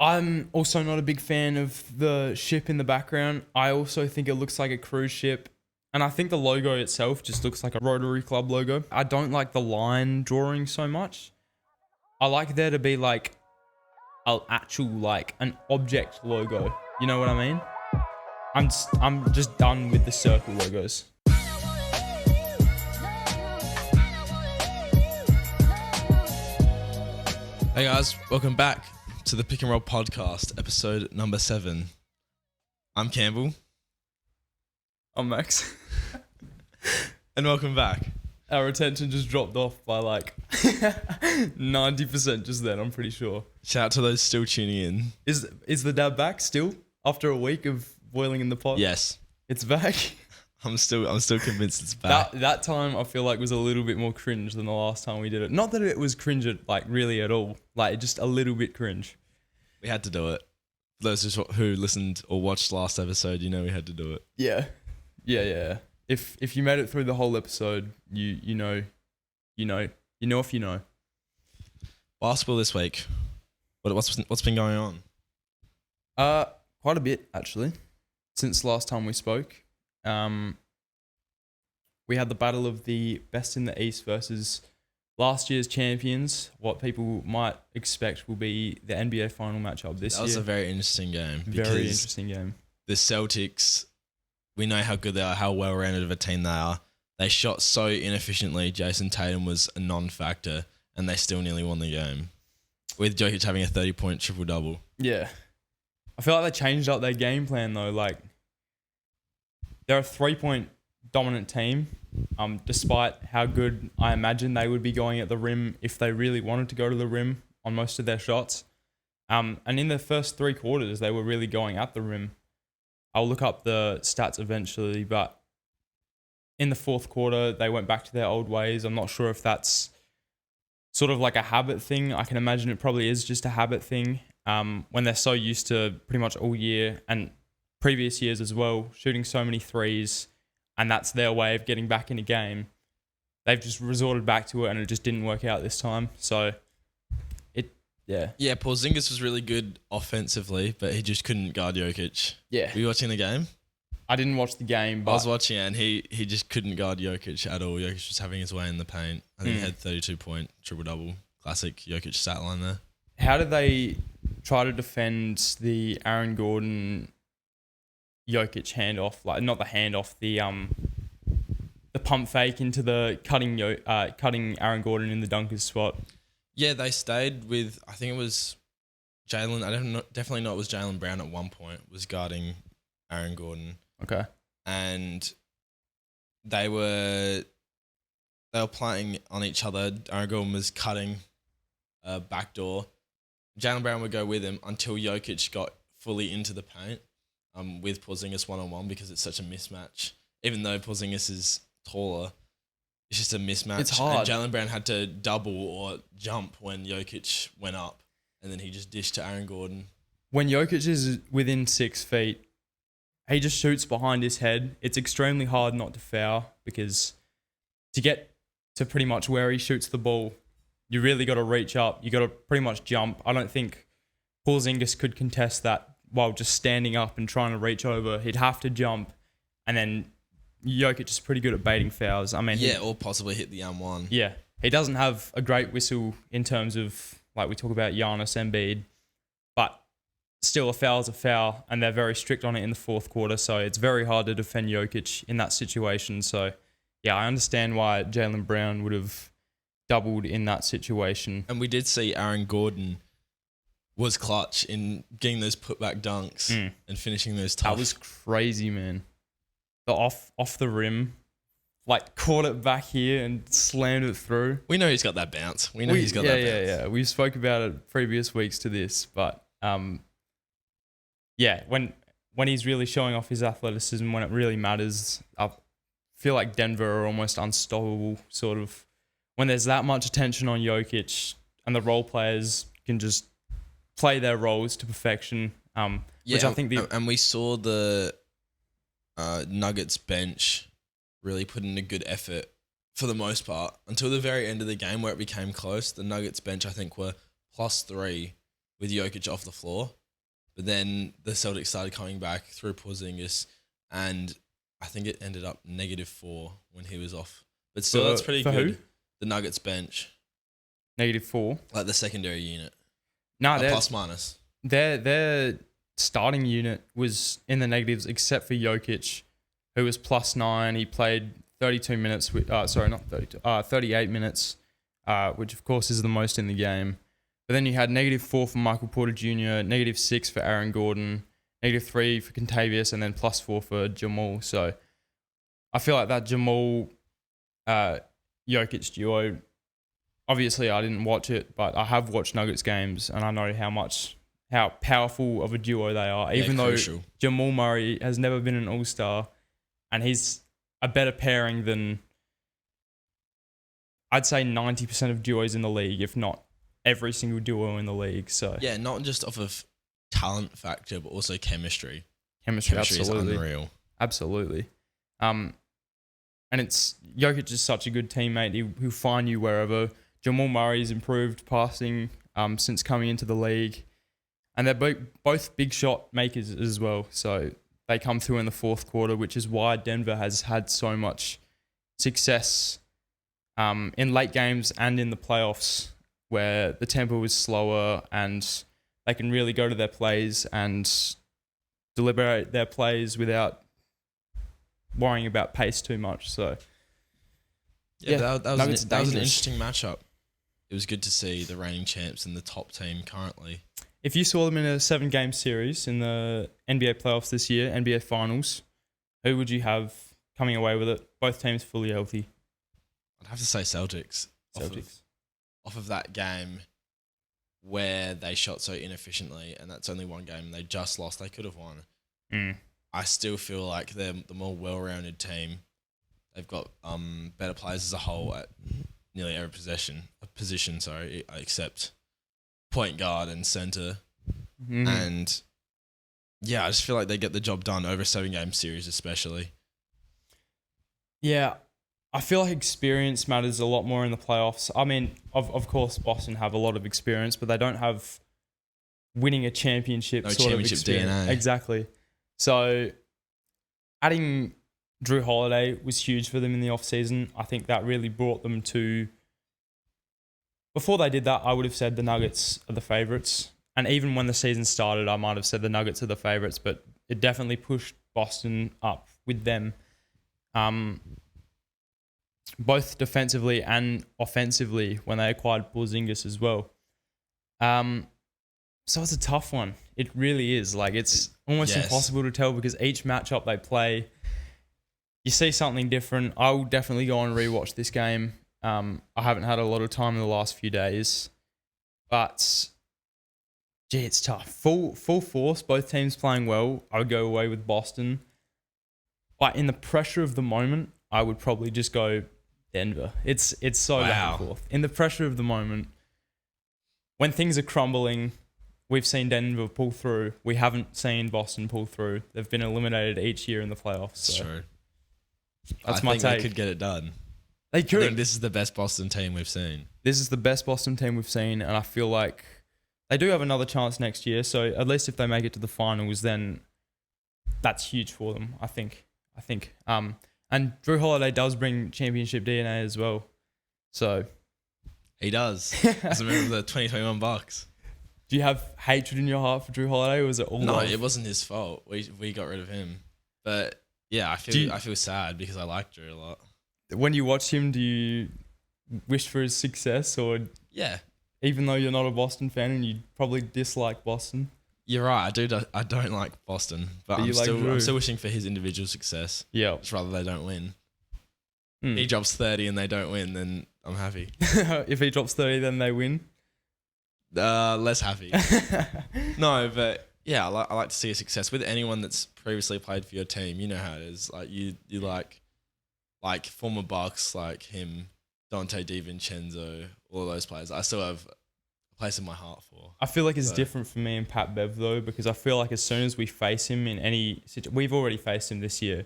I'm also not a big fan of the ship in the background. I also think it looks like a cruise ship. And I think the logo itself just looks like a Rotary Club logo. I don't like the line drawing so much. I like there to be like an object logo. You know what I mean? I'm just done with the circle logos. Hey guys, welcome back to the Pick and Roll Podcast, episode number 7. I'm Campbell. I'm Max. And welcome back. Our attention just dropped off by like 90% just then, I'm pretty sure. Shout out to those still tuning in. Is the dab back still after a week of boiling in the pot? Yes. It's back. I'm still convinced it's back. That time I feel like was a little bit more cringe than the last time we did it. Not that it was cringe like really at all. Like just a little bit cringe. We had to do it. For those who listened or watched last episode, you know we had to do it. Yeah. If you made it through the whole episode, you know if you know. Basketball this week. What's been going on? Quite a bit actually. Since last time we spoke. We had the battle of the best in the East versus last year's champions. What people might expect will be the NBA final matchup this year. That was a very interesting game. Very interesting game. The Celtics, we know how good they are, how well-rounded of a team they are. They shot so inefficiently. Jason Tatum was a non-factor, and they still nearly won the game. With Jokic having a 30-point triple-double. Yeah. I feel like they changed up their game plan, though. Like, they're a 3-point dominant team, despite how good I imagine they would be going at the rim if they really wanted to go to the rim on most of their shots. And in the first 3 quarters, they were really going at the rim. I'll look up the stats eventually, but in the fourth quarter, they went back to their old ways. I'm not sure if that's sort of like a habit thing. I can imagine it probably is just a habit thing when they're so used to pretty much all year and previous years as well, shooting so many threes, and that's their way of getting back in a game. They've just resorted back to it, and it just didn't work out this time. So, Yeah, Porzingis was really good offensively, but he just couldn't guard Jokic. Yeah. Were you watching the game? I didn't watch the game, but I was watching it, and he just couldn't guard Jokic at all. Jokic was having his way in the paint. I think he had 32-point triple-double. Classic Jokic stat line there. How did they try to defend the Aaron Gordon Jokic handoff, like not the handoff, the pump fake into the cutting Aaron Gordon in the dunker's spot? Yeah, they stayed with, I think it was Jaylen. Definitely know it was Jaylen Brown at one point was guarding Aaron Gordon. Okay, and they were playing on each other. Aaron Gordon was cutting backdoor. Jaylen Brown would go with him until Jokic got fully into the paint. With Porzingis one-on-one because it's such a mismatch. Even though Porzingis is taller, it's just a mismatch. It's hard. And Jaylen Brown had to double or jump when Jokic went up, and then he just dished to Aaron Gordon. When Jokic is within 6 feet, he just shoots behind his head. It's extremely hard not to foul because to get to pretty much where he shoots the ball, you really got to reach up. You got to pretty much jump. I don't think Porzingis could contest that while just standing up and trying to reach over. He'd have to jump, and then Jokic is pretty good at baiting fouls. I mean, or possibly hit the one. Yeah, he doesn't have a great whistle in terms of, like we talk about Giannis, Embiid, but still a foul is a foul, and they're very strict on it in the fourth quarter, so it's very hard to defend Jokic in that situation. So, yeah, I understand why Jaylen Brown would have doubled in that situation. And we did see Aaron Gordon was clutch in getting those putback dunks and finishing those tough. That was crazy, man. The off the rim, like caught it back here and slammed it through. We know he's got that bounce. He's got that bounce. Yeah. We spoke about it previous weeks to this, but when he's really showing off his athleticism, when it really matters, I feel like Denver are almost unstoppable, sort of. When there's that much attention on Jokic and the role players can just play their roles to perfection, which I think and we saw the Nuggets bench really put in a good effort for the most part until the very end of the game where it became close. The Nuggets bench, I think, were +3 with Jokic off the floor. But then the Celtics started coming back through Porzingis, and I think it ended up -4 when he was off. But still, that's pretty good. Who? The Nuggets bench, -4. like the secondary unit, No, plus minus. their starting unit was in the negatives except for Jokic, who was +9. He played 32 minutes. Not 32. 38 minutes, which of course is the most in the game. But then you had -4 for Michael Porter Jr., -6 for Aaron Gordon, -3 for Contavious, and then +4 for Jamal. So I feel like that Jamal Jokic duo, obviously I didn't watch it, but I have watched Nuggets games and I know how powerful of a duo they are. Even though Jamal Murray has never been an all-star and he's a better pairing than I'd say 90% of duos in the league, if not every single duo in the league. So yeah, not just off of talent factor, but also chemistry. Chemistry absolutely is unreal. Absolutely. And it's Jokic is such a good teammate. He'll find you wherever. Jamal Murray's improved passing since coming into the league. And they're both big shot makers as well. So they come through in the fourth quarter, which is why Denver has had so much success in late games and in the playoffs, where the tempo was slower and they can really go to their plays and deliberate their plays without worrying about pace too much. So that was an interesting matchup. It was good to see the reigning champs and the top team currently. If you saw them in a 7-game series in the NBA playoffs this year, NBA finals, who would you have coming away with it? Both teams fully healthy. I'd have to say Celtics. Off of that game where they shot so inefficiently, and that's only one game they just lost. They could have won. I still feel like they're the more well-rounded team. They've got better players as a whole at nearly every position, except point guard and center. And yeah, I just feel like they get the job done over a 7-game series, especially. Yeah, I feel like experience matters a lot more in the playoffs. I mean, of course, Boston have a lot of experience, but they don't have winning a championship sort of experience. DNA. Exactly. So adding Drew Holiday was huge for them in the offseason. I think that really brought them to... Before they did that, I would have said the Nuggets are the favourites. And even when the season started, I might have said the Nuggets are the favourites, but it definitely pushed Boston up with them. Both defensively and offensively when they acquired Porzingis as well. So it's a tough one. It really is. Like, it's almost impossible to tell because each matchup they play, you see something different. I will definitely go and rewatch this game. I haven't had a lot of time in the last few days, but gee, it's tough. Full force, both teams playing well. I would go away with Boston, but in the pressure of the moment, I would probably just go Denver. It's so back and forth. In the pressure of the moment, when things are crumbling, we've seen Denver pull through. We haven't seen Boston pull through. They've been eliminated each year in the playoffs. That's true. That's my take. They could get it done. They could. I think this is the best Boston team we've seen. This is the best Boston team we've seen, and I feel like they do have another chance next year. So at least if they make it to the finals, then that's huge for them, I think. And Drew Holiday does bring championship DNA as well. So he does. As a member of the 2021 Bucks. Do you have hatred in your heart for Drew Holiday, or was it all love? No, it wasn't his fault. We got rid of him. But yeah, I feel sad because I like Drew a lot. When you watch him, do you wish for his success, or even though you're not a Boston fan and you probably dislike Boston? You're right. I don't like Boston, but I'm still wishing for his individual success. Yeah. Just rather they don't win. He drops 30 and they don't win, then I'm happy. If he drops 30, then they win. Less happy. No, but yeah, I like to see a success with anyone that's previously played for your team. You know how it is. Like you like former Bucks, like him, Dante DiVincenzo, all of those players. I still have a place in my heart for. I feel like it's different for me and Pat Bev though, because I feel like as soon as we face him in any situation, we've already faced him this year,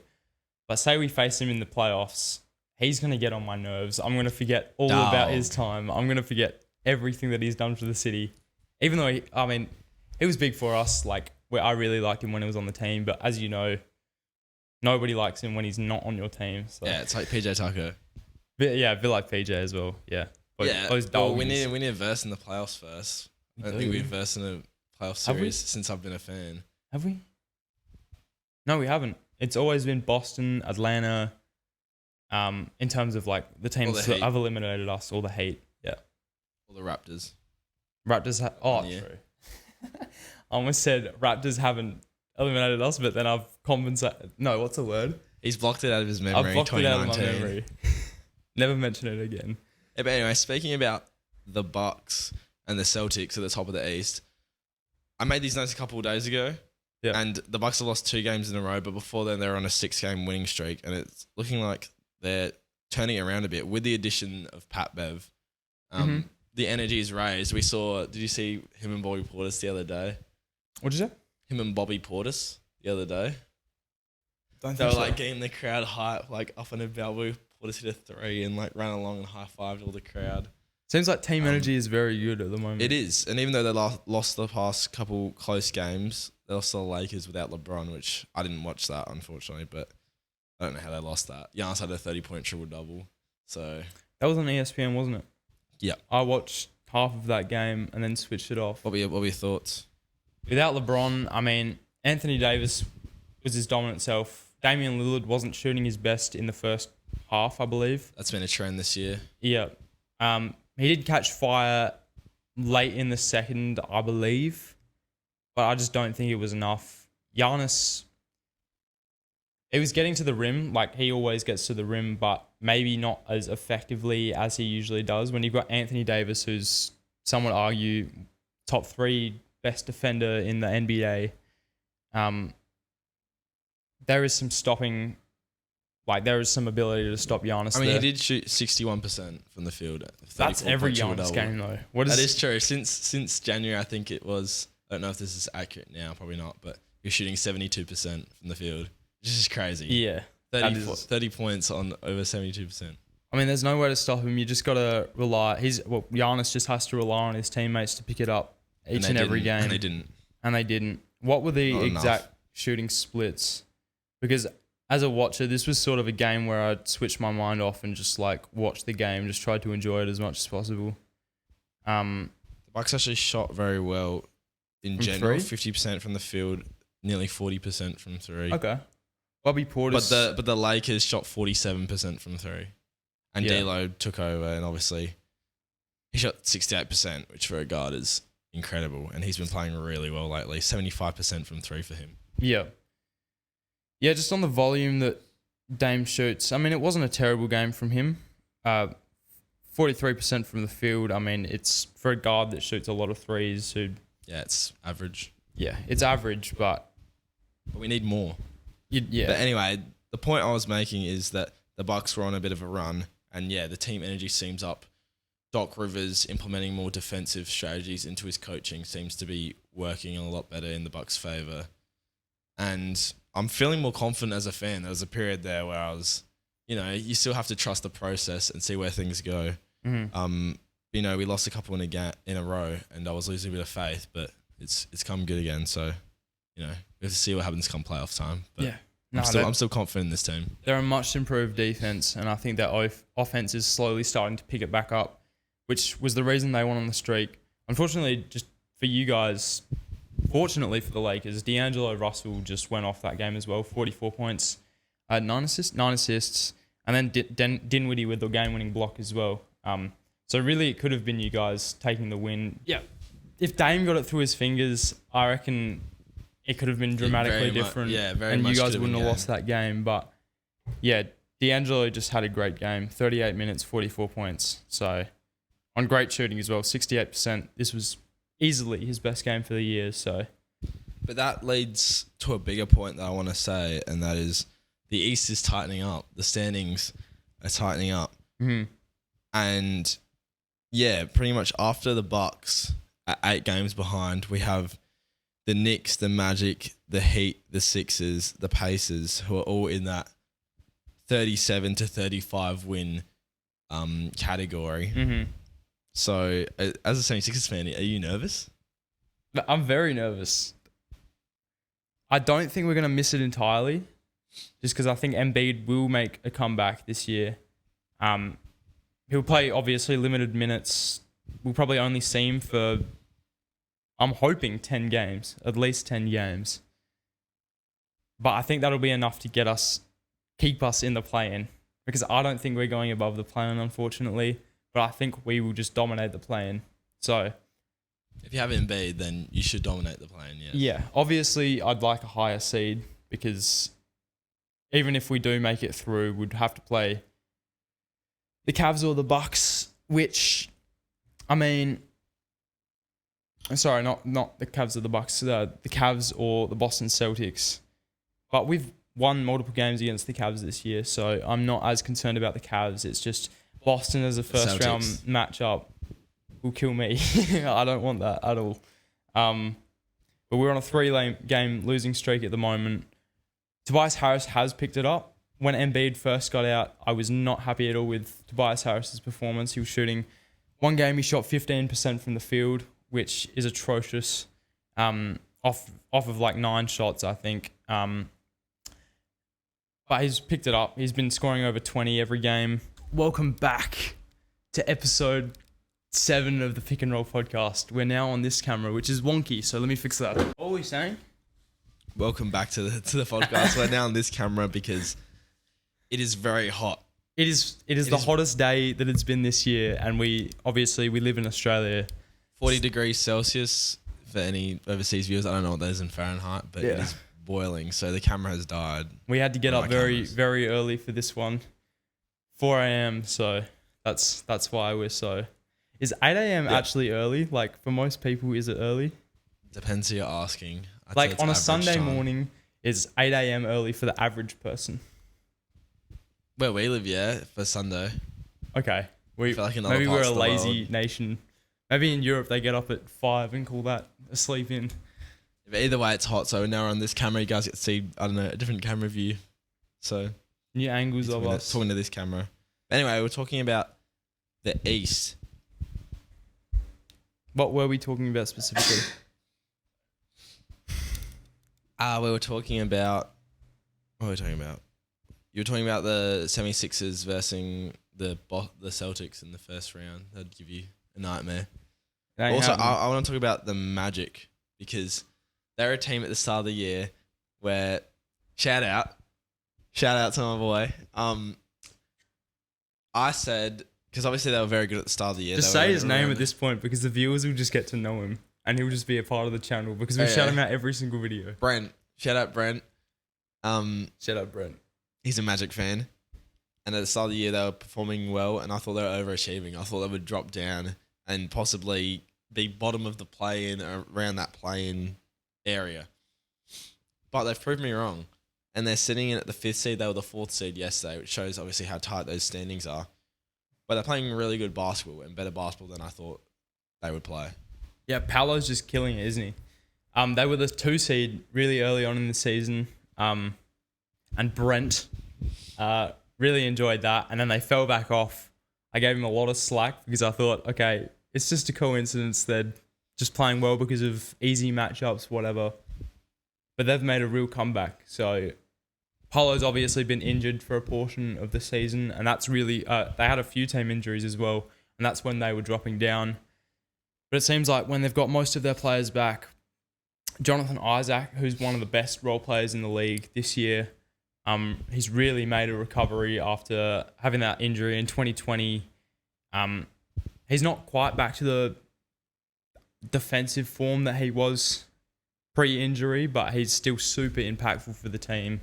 but say we face him in the playoffs, he's going to get on my nerves. I'm going to forget all about his time. I'm going to forget everything that he's done for the city. Even though he was big for us. Like, I really liked him when he was on the team, but as you know, nobody likes him when he's not on your team. So. Yeah, it's like PJ Tucker. A bit like PJ as well. Yeah. But Yeah. those Well, we Dolphins. need a verse in the playoffs first. I don't think we've versed in a playoff Have we? series since I've been a fan. Have we? No, we haven't. It's always been Boston, Atlanta. In terms of like the teams that have eliminated us, all the hate. Yeah. All the Raptors. Raptors. True. I almost said Raptors haven't eliminated us, but then I've compensated. No, what's the word? He's blocked it out of his memory. I've blocked it out of my 2019. memory. Never mention it again. Yeah, but anyway, speaking about the Bucks and the Celtics at the top of the East, I made these notes a couple of days ago. Yeah. And the Bucks have lost 2 games in a row, but before then they were on a 6-game winning streak, and it's looking like they're turning it around a bit with the addition of Pat Bev. The energy is raised. Did you see him and Bobby Portis the other day? What'd you say? Him and Bobby Portis the other day. Don't They were like getting the crowd hype, like up and about. Portis hit a 3 and like ran along and high-fived all the crowd. Seems like team energy is very good at the moment. It is. And even though they lost the past couple close games, they lost to the Lakers without LeBron, which I didn't watch that, unfortunately, but I don't know how they lost that. Giannis had a 30-point triple-double. So That was on ESPN, wasn't it? Yeah. I watched half of that game and then switched it off. what were your thoughts? Without LeBron, Anthony Davis was his dominant self. Damian Lillard wasn't shooting his best in the first half, I believe. That's been a trend this year. Yeah. He did catch fire late in the second, I believe, but I just don't think it was enough. Giannis, he was getting to the rim, like he always gets to the rim, but maybe not as effectively as he usually does. When you've got Anthony Davis, who's, some would argue, top 3 best defender in the NBA, there is some stopping. Like, there is some ability to stop Giannis. He did shoot 61% from the field. That's every Giannis game, though. That is true. Since January, I think it was. I don't know if this is accurate now. Probably not. But you're shooting 72% from the field, which is crazy. Yeah. 30 points on over 72%. There's no way to stop him. You just got to rely. Giannis just has to rely on his teammates to pick it up each and every game. And they didn't. What were the Not exact enough. shooting splits? Because as a watcher, this was sort of a game where I'd switch my mind off and just like watch the game, just try to enjoy it as much as possible. The Bucks actually shot very well in general. 50% from the field, nearly 40% from 3. Okay. Bobby Portis. But the Lakers shot 47% from 3. And D'Lo took over, and obviously he shot 68%, which for a guard is incredible. And he's been playing really well lately. 75% from 3 for him. Yeah. Yeah, just on the volume that Dame shoots. It wasn't a terrible game from him. 43% from the field. It's for a guard that shoots a lot of threes. Yeah, it's average. Yeah, it's average, but we need more. Yeah. But anyway, the point I was making is that the Bucks were on a bit of a run, and the team energy seems up. Doc Rivers implementing more defensive strategies into his coaching seems to be working a lot better in the Bucks' favor. And I'm feeling more confident as a fan. There was a period there where I was, you still have to trust the process and see where things go. Mm-hmm. We lost a couple in a row, and I was losing a bit of faith, but it's come good again. So, we have to see what happens come playoff time. But yeah. I'm still confident in this team. They're a much improved defense, and I think that offense is slowly starting to pick it back up, which was the reason they went on the streak. Unfortunately, just for you guys, fortunately for the Lakers, D'Angelo Russell just went off that game as well. 44 points, 9 assists, and then Dinwiddie with the game-winning block as well. So really, it could have been you guys taking the win. Yeah, if Dame got it through his fingers, I reckon it could have been dramatically different. And you guys wouldn't have lost that game. But yeah, D'Angelo just had a great game. 38 minutes, 44 points. So on great shooting as well, 68%. This was easily his best game for the year. So, but that leads to a bigger point that I want to say, and that is the East is tightening up. The standings are tightening up. Mm-hmm. And pretty much after the Bucks at 8 games behind, we have the Knicks, the Magic, the Heat, the Sixers, the Pacers, who are all in that 37 to 35 win category. Mm-hmm. So, as a 76ers fan, are you nervous? I'm very nervous. I don't think we're going to miss it entirely, just because I think Embiid will make a comeback this year. He'll play, obviously, limited minutes. We'll probably only see him for, I'm hoping, 10 games. At least 10 games. But I think that'll be enough to keep us in the play-in. Because I don't think we're going above the play-in, unfortunately. But I think we will just dominate the play-in. So, if you have Embiid, then you should dominate the play-in, yes. Yeah, obviously I'd like a higher seed because even if we do make it through, we'd have to play the Cavs or the Bucks, which, I mean, sorry, not the Cavs or the Bucks, the Cavs or the Boston Celtics. But we've won multiple games against the Cavs this year, so I'm not as concerned about the Cavs. It's just Boston as a first round matchup will kill me. I don't want that at all. But we're on a 3-game losing streak at the moment. Tobias Harris has picked it up. When Embiid first got out, I was not happy at all with Tobias Harris's performance. He was shooting, one game he shot 15% from the field, which is atrocious. Off of like 9 shots, I think. But he's picked it up. He's been scoring over 20 every game. Welcome back to episode 7 of the Pick and Roll podcast. We're now on this camera, which is wonky, so let me fix that. What were we saying? Welcome back to the podcast. We're now on this camera because it is very hot. It is the hottest day that it's been this year, and we live in Australia. 40 degrees Celsius for any overseas viewers. I don't know what that is in Fahrenheit, but it is boiling, so the camera has died. We had to get up very early for this one. 4 a.m, so that's why we're so... Is 8 a.m. actually early? Like, for most people, is it early? Depends who you're asking. Like, on a Sunday morning, is 8 a.m. early for the average person? Where we live, yeah, for Sunday. Okay. Maybe We're a lazy nation. Maybe in Europe, they get up at 5 and call that a sleep in. But either way, it's hot, so now we're on this camera. You guys get to see, I don't know, a different camera view. So... New angles of us. Talking to this camera. Anyway, we're talking about the East. What were we talking about specifically? We were talking about... What were we talking about? You were talking about the 76ers versus the Celtics in the first round. That'd give you a nightmare. Also, I want to talk about the Magic because they're a team at the start of the year where... Shout out to my boy. I said... Because obviously they were very good at the start of the year. Just say his name at this point because the viewers will just get to know him and he'll just be a part of the channel because we shout him out every single video. Brent. Shout out Brent. Shout out Brent. He's a Magic fan. And at the start of the year they were performing well and I thought they were overachieving. I thought they would drop down and possibly be bottom of the play-in, around that play-in area. But they've proved me wrong. And they're sitting in at the 5th seed. They were the 4th seed yesterday, which shows obviously how tight those standings are. But they're playing really good basketball and better basketball than I thought they would play. Yeah, Paolo's just killing it, isn't he? They were the 2 seed really early on in the season. And Brent really enjoyed that. And then they fell back off. I gave him a lot of slack because I thought, okay, it's just a coincidence. They're just playing well because of easy matchups, whatever. But they've made a real comeback. So... Paolo's obviously been injured for a portion of the season, and that's really... they had a few team injuries as well, and that's when they were dropping down. But it seems like when they've got most of their players back, Jonathan Isaac, who's one of the best role players in the league this year, he's really made a recovery after having that injury in 2020. He's not quite back to the defensive form that he was pre-injury, but he's still super impactful for the team.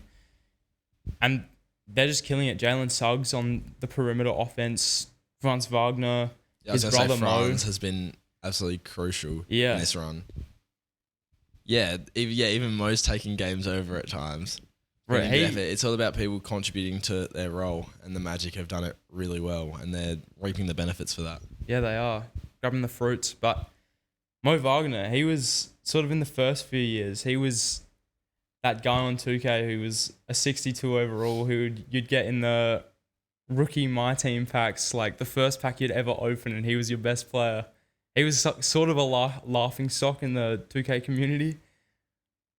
And they're just killing it. Jalen Suggs on the perimeter offense. Franz Wagner. His brother Franz has been absolutely crucial in this run. Even Mo's taking games over at times. Right. It's all about people contributing to their role, and the Magic have done it really well, and they're reaping the benefits for that. Yeah, they are. Grabbing the fruits. But Mo Wagner, he was sort of in the first few years, he was... that guy on 2K who was a 62 overall who you'd get in the rookie My Team packs, like the first pack you'd ever open and he was your best player. He was sort of a laughing stock in the 2K community,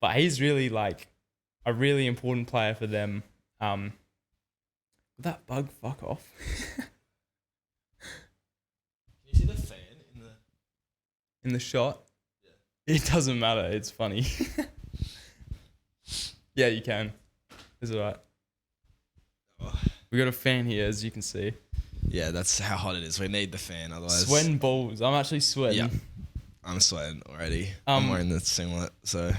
but he's really like a really important player for them. Would that bug fuck off? Can you see the fan In the shot? Yeah. It doesn't matter. It's funny. Yeah, you can. It's alright. We got a fan here, as you can see. Yeah, that's how hot it is. We need the fan, otherwise. Sweating balls. I'm actually sweating. Yeah, I'm sweating already. I'm wearing the singlet, so.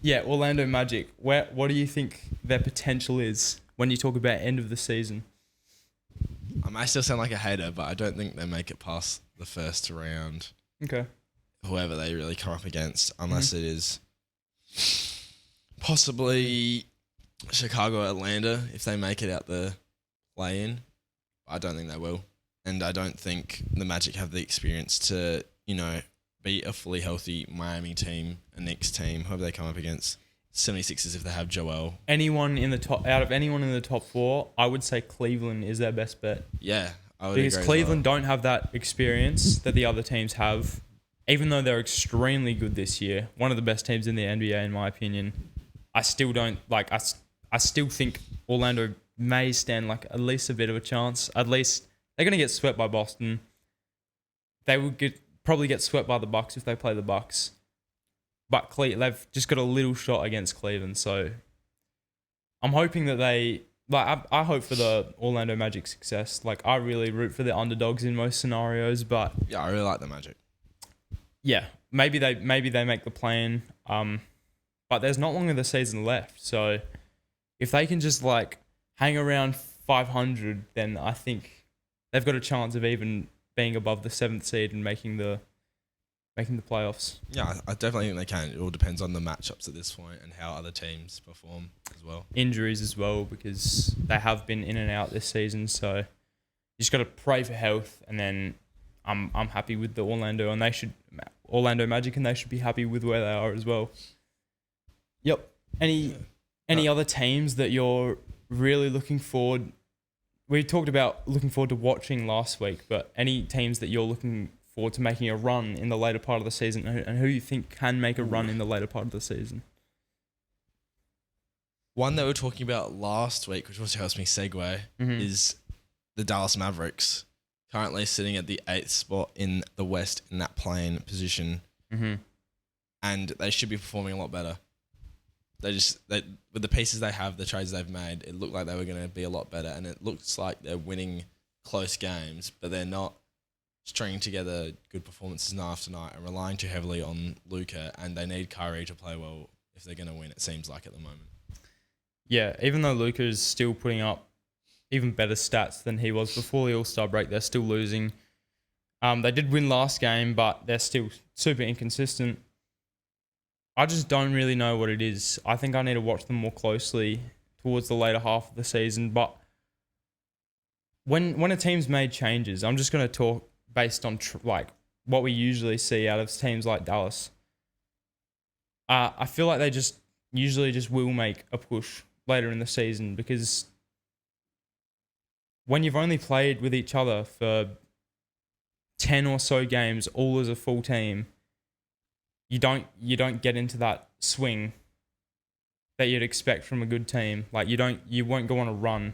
Yeah, Orlando Magic. What do you think their potential is when you talk about end of the season? I may still sound like a hater, but I don't think they make it past the first round. Okay. Whoever they really come up against, unless it is possibly Chicago, Atlanta, if they make it out the play-in. I don't think they will. And I don't think the Magic have the experience to, beat a fully healthy Miami team, a Knicks team, whoever they come up against. 76ers if they have Joel. Out of anyone in the top 4, I would say Cleveland is their best bet. Yeah, I would because agree Cleveland don't have that experience that the other teams have, even though they're extremely good this year. One of the best teams in the NBA, in my opinion. I still don't like. I still think Orlando may stand like at least a bit of a chance. At least they're gonna get swept by Boston. They would probably get swept by the Bucks if they play the Bucks. But they've just got a little shot against Cleveland, so I'm hoping that they like. I hope for the Orlando Magic success. Like I really root for the underdogs in most scenarios, but yeah, I really like the Magic. Yeah, maybe they make the play-in. But there's not long of the season left, so if they can just like hang around 500, then I think they've got a chance of even being above the 7th seed and making the playoffs. Yeah, I definitely think they can. It all depends on the matchups at this point and how other teams perform as well. Injuries as well, because they have been in and out this season, so you just got to pray for health. And then I'm happy with the Orlando Magic, and they should be happy with where they are as well. Yep. Any other teams that you're really looking forward? We talked about looking forward to watching last week, but any teams that you're looking forward to making a run in the later part of the season, and who you think can make a run in the later part of the season? One that we were talking about last week, which also helps me segue, is the Dallas Mavericks, currently sitting at the 8th spot in the West in that play-in position, and they should be performing a lot better. They with the pieces they have, the trades they've made, it looked like they were going to be a lot better, and it looks like they're winning close games, but they're not stringing together good performances night after night and relying too heavily on Luka, and they need Kyrie to play well if they're going to win, it seems like at the moment. Yeah, even though Luka is still putting up even better stats than he was before the All-Star break, they're still losing. They did win last game, but they're still super inconsistent. I just don't really know what it is. I think I need to watch them more closely towards the later half of the season. But when a team's made changes, I'm just going to talk based on what we usually see out of teams like Dallas. I feel like they just usually just will make a push later in the season, because when you've only played with each other for 10 or so games, all as a full team, you don't get into that swing that you'd expect from a good team. Like you won't go on a run,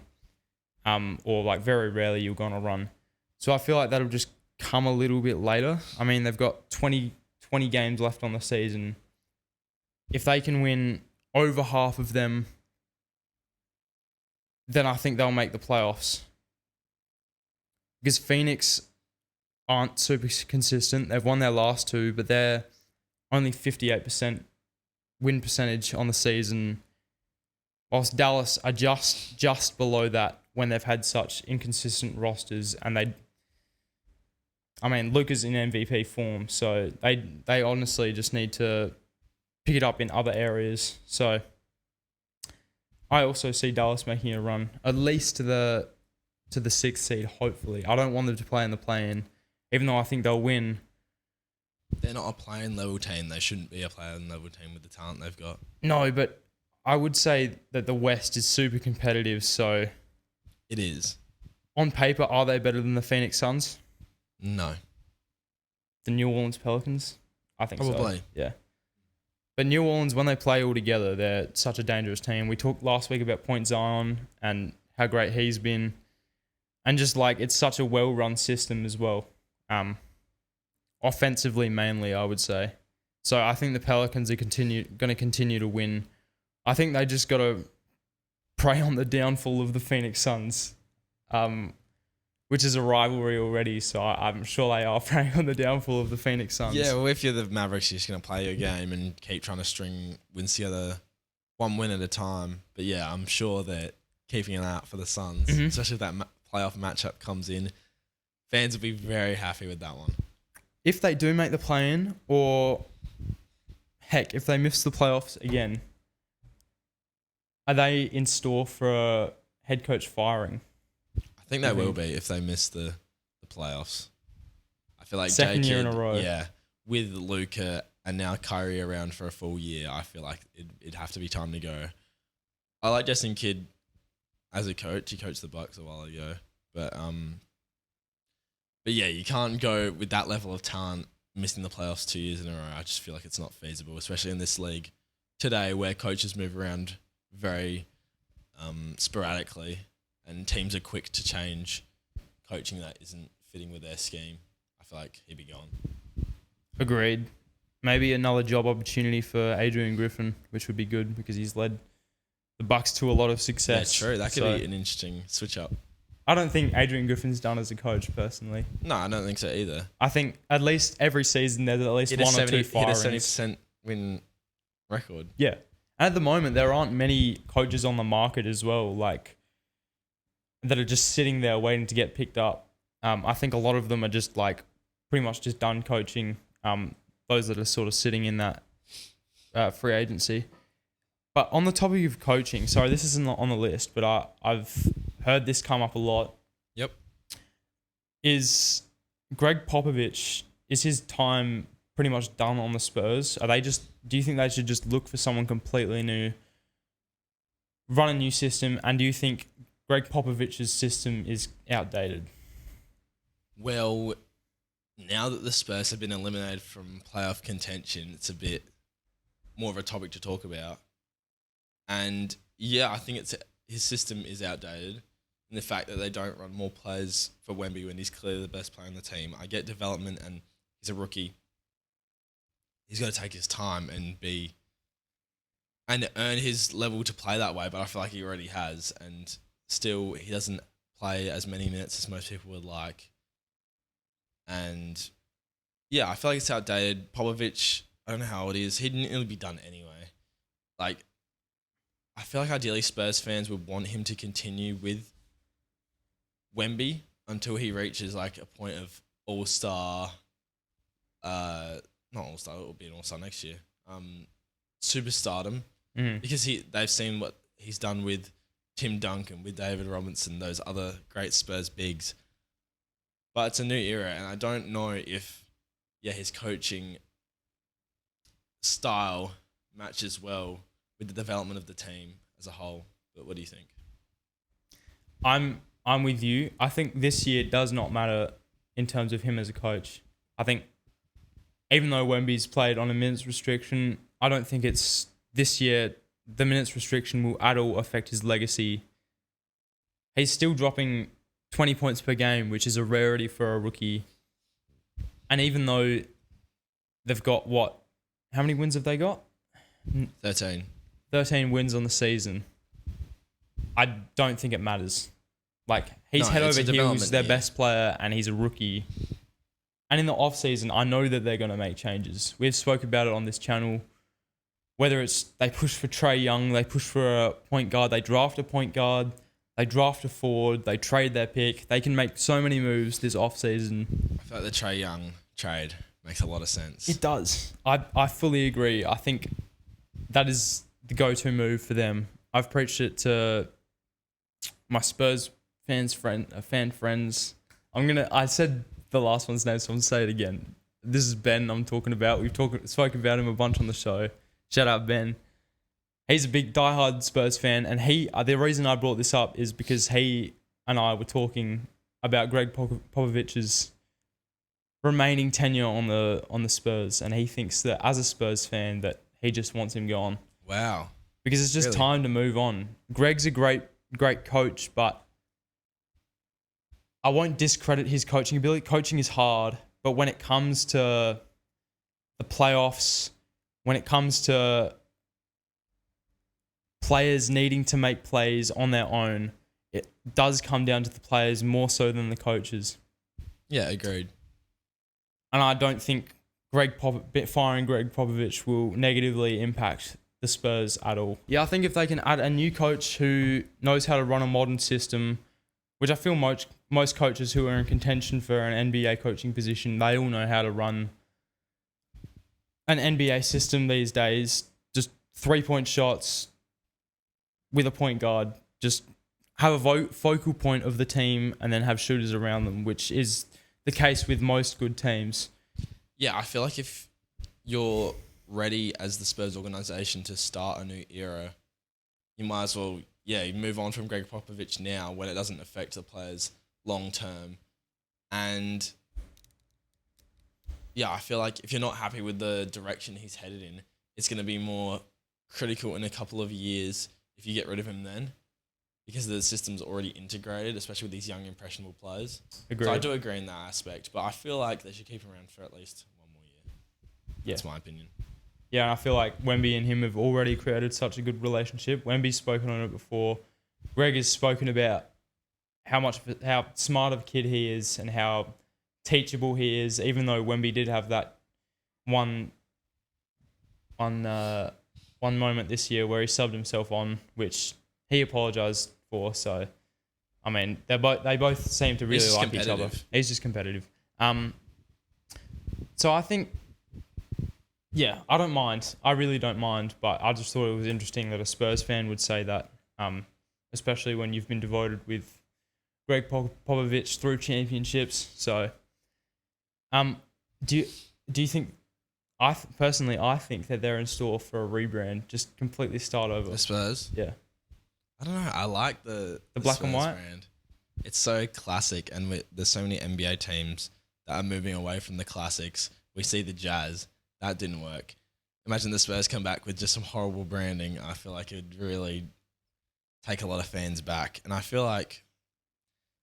or like very rarely you'll go on a run. So I feel like that'll just come a little bit later. I mean, they've got 20 games left on the season. If they can win over half of them, then I think they'll make the playoffs. Because Phoenix aren't super consistent. They've won their last 2, but they're only 58% win percentage on the season, whilst Dallas are just below that when they've had such inconsistent rosters. And Luka's in MVP form, so they honestly just need to pick it up in other areas. So I also see Dallas making a run, at least to the 6th seed, hopefully. I don't want them to play in the play-in, even though I think they'll win. They're not a play-in level team. They shouldn't be a play-in level team with the talent they've got. No, but I would say that the West is super competitive, so... It is. On paper, are they better than the Phoenix Suns? No. the New Orleans Pelicans? I think so. Probably. Yeah. But New Orleans, when they play all together, they're such a dangerous team. We talked last week about Point Zion and how great he's been. And just like, it's such a well-run system as well. Offensively, mainly, I would say. So I think the Pelicans are going to continue to win. I think they just got to prey on the downfall of the Phoenix Suns, which is a rivalry already. So I'm sure they are preying on the downfall of the Phoenix Suns. Yeah, well, if you're the Mavericks, you're just going to play your game and keep trying to string wins together one win at a time. But yeah, I'm sure that keeping an eye out for the Suns, especially if that playoff matchup comes in, fans will be very happy with that one. If they do make the play-in, or heck, if they miss the playoffs again, are they in store for a head coach firing? I think they will be if they miss the playoffs. I feel like second year in a row. Yeah, with Luka and now Kyrie around for a full year, I feel like it'd have to be time to go. I like Jason Kidd as a coach. He coached the Bucks a while ago, but yeah, you can't go with that level of talent missing the playoffs 2 years in a row. I just feel like it's not feasible, especially in this league today where coaches move around very sporadically and teams are quick to change coaching that isn't fitting with their scheme. I feel like he'd be gone. Agreed. Maybe another job opportunity for Adrian Griffin, which would be good because he's led the Bucks to a lot of success. Yeah, true. That could be an interesting switch up. I don't think Adrian Griffin's done as a coach, personally. No, I don't think so either. I think at least every season there's at least one or two firings. Hit a 70% win record. Yeah. And at the moment, there aren't many coaches on the market as well, like, that are just sitting there waiting to get picked up. I think a lot of them are just, like, pretty much just done coaching, those that are sort of sitting in that free agency. But on the topic of coaching, sorry, this isn't on the list, but I've heard this come up a lot. Yep. Is Greg Popovich, is his time pretty much done on the Spurs? Do you think they should just look for someone completely new, run a new system, and do you think Greg Popovich's system is outdated? Well, now that the Spurs have been eliminated from playoff contention, it's a bit more of a topic to talk about. And yeah, I think his system is outdated. And the fact that they don't run more players for Wemby when he's clearly the best player on the team. I get development and he's a rookie. He's got to take his time and earn his level to play that way, but I feel like he already has. And still, he doesn't play as many minutes as most people would like. And yeah, I feel like it's outdated. Popovich, I don't know how old he is. He'd nearly be done anyway. Like, I feel like ideally Spurs fans would want him to continue with Wemby until he reaches like a point of all-star, not all-star, it will be an all-star next year, superstardom, because they've seen what he's done with Tim Duncan, with David Robinson, those other great Spurs bigs. But it's a new era, and I don't know if his coaching style matches well with the development of the team as a whole. But what do you think? I'm with you. I think this year does not matter in terms of him as a coach. I think even though Wemby's played on a minutes restriction, I don't think it's this year the minutes restriction will at all affect his legacy. He's still dropping 20 points per game, which is a rarity for a rookie. And even though they've got how many wins have they got? 13. 13 wins on the season. I don't think it matters. Like, he's head over heels their best player, and he's a rookie. And in the off-season, I know that they're going to make changes. We've spoke about it on this channel. Whether it's they push for Trae Young, they push for a point guard, they draft a point guard, they draft a forward, they trade their pick. They can make so many moves this off-season. I feel like the Trae Young trade makes a lot of sense. It does. I fully agree. I think that is the go-to move for them. I've preached it to my Spurs fan friends. I said the last one's name, so I'm going to say it again. This is Ben I'm talking about. We've spoken about him a bunch on the show. Shout out Ben. He's a big diehard Spurs fan, and the reason I brought this up is because he and I were talking about Greg Popovich's remaining tenure on the Spurs, and he thinks that as a Spurs fan that he just wants him gone Wow. because it's just Really? time to move on. Greg's a great coach, but I won't discredit his coaching ability. Coaching is hard, but when it comes to the playoffs, when it comes to players needing to make plays on their own, it does come down to the players more so than the coaches. Yeah, agreed. And I don't think firing Greg Popovich will negatively impact the Spurs at all. Yeah, I think if they can add a new coach who knows how to run a modern system, which I feel most coaches who are in contention for an NBA coaching position, they all know how to run an NBA system these days. Just 3-point shots with a point guard. Just have a focal point of the team and then have shooters around them, which is the case with most good teams. Yeah, I feel like if you're ready as the Spurs organization to start a new era, you might as well, you move on from Greg Popovich now when it doesn't affect the players long term. And yeah, I feel like if you're not happy with the direction he's headed in, it's going to be more critical in a couple of years if you get rid of him then, because the system's already integrated, especially with these young, impressionable players. Agreed. So I do agree in that aspect, but I feel like they should keep him around for at least one more year. Yeah. That's my opinion. Yeah, and I feel like Wemby and him have already created such a good relationship. Wemby's spoken on it before. Greg has spoken about how smart of a kid he is and how teachable he is, even though Wemby did have that one moment this year where he subbed himself on, which he apologized for. So, I mean, they both seem to really like each other. He's just competitive. So I think, yeah, I don't mind. I really don't mind, but I just thought it was interesting that a Spurs fan would say that, especially when you've been devoted with Greg Popovich through championships. So, do you think? I think that they're in store for a rebrand, just completely start over. The Spurs? Yeah. I don't know. I like the black Spurs and white brand. It's so classic, and there's so many NBA teams that are moving away from the classics. We see the Jazz. That didn't work. Imagine the Spurs come back with just some horrible branding. I feel like it would really take a lot of fans back. And I feel like,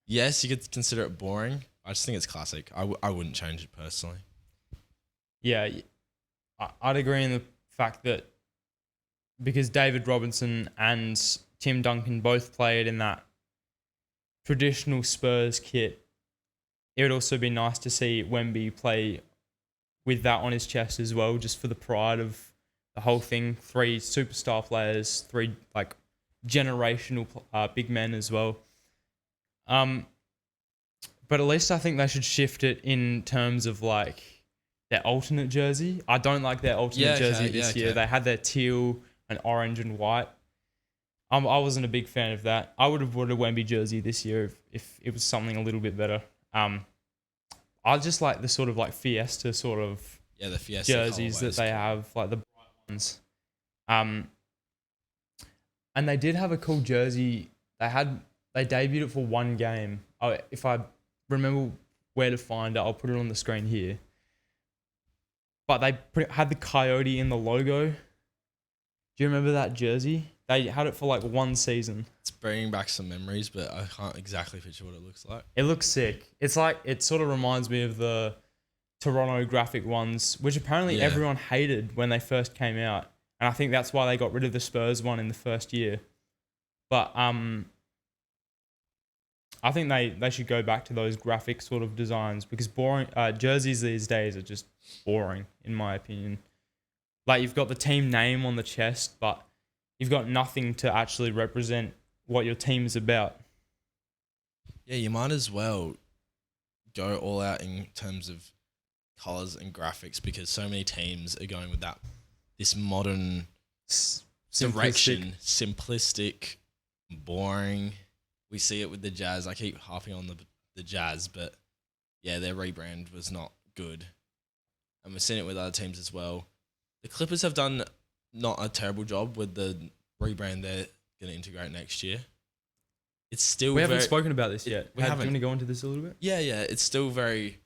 yes, you could consider it boring. I just think it's classic. I wouldn't change it personally. Yeah, I'd agree in the fact that because David Robinson and Tim Duncan both played in that traditional Spurs kit, it would also be nice to see Wemby play with that on his chest as well, just for the pride of the whole thing. 3 superstar players, 3 like generational big men as well. But at least I think they should shift it in terms of like their alternate jersey. I don't like their alternate jersey this year. They had their teal and orange and white. I wasn't a big fan of that. I would have bought a Wemby jersey this year if it was something a little bit better. I just like the sort of like Fiesta sort of the Fiesta jerseys that they have, like the bright ones. And they did have a cool jersey. They debuted it for one game. Oh, if I remember where to find it, I'll put it on the screen here. But they had the coyote in the logo. Do you remember that jersey? They had it for like one season. It's bringing back some memories, but I can't exactly picture what it looks like. It looks sick. It's like, it sort of reminds me of the Toronto graphic ones, which apparently everyone hated when they first came out. And I think that's why they got rid of the Spurs one in the first year. But I think they should go back to those graphic sort of designs, because boring jerseys these days are just boring, in my opinion. Like, you've got the team name on the chest, but you've got nothing to actually represent what your team is about. Yeah, you might as well go all out in terms of colors and graphics, because so many teams are going with this modern direction, simplistic, boring. We see it with the Jazz. I keep harping on the Jazz, but yeah, their rebrand was not good. And we've seen it with other teams as well. The Clippers have done not a terrible job with the rebrand they're going to integrate next year. It's still we haven't spoken about this yet. We haven't. Do you want to go into this a little bit? Yeah. It's still very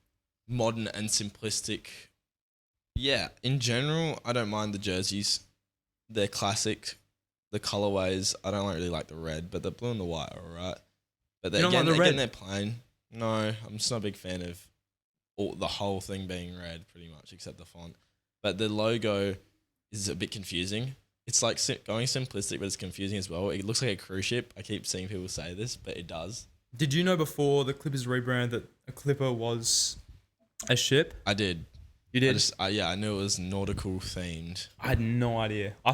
modern and simplistic. Yeah, in general, I don't mind the jerseys. They're classic. The colorways, I don't really like the red, but the blue and the white are alright. But You don't like the red? they're plain. No, I'm just not a big fan of the whole thing being red, pretty much, except the font. But the logo is a bit confusing. It's like going simplistic, but it's confusing as well. It looks like a cruise ship. I keep seeing people say this, but it does. Did you know before the Clippers rebrand that a Clipper was a ship? I did. You did? I knew it was nautical themed. I had no idea. I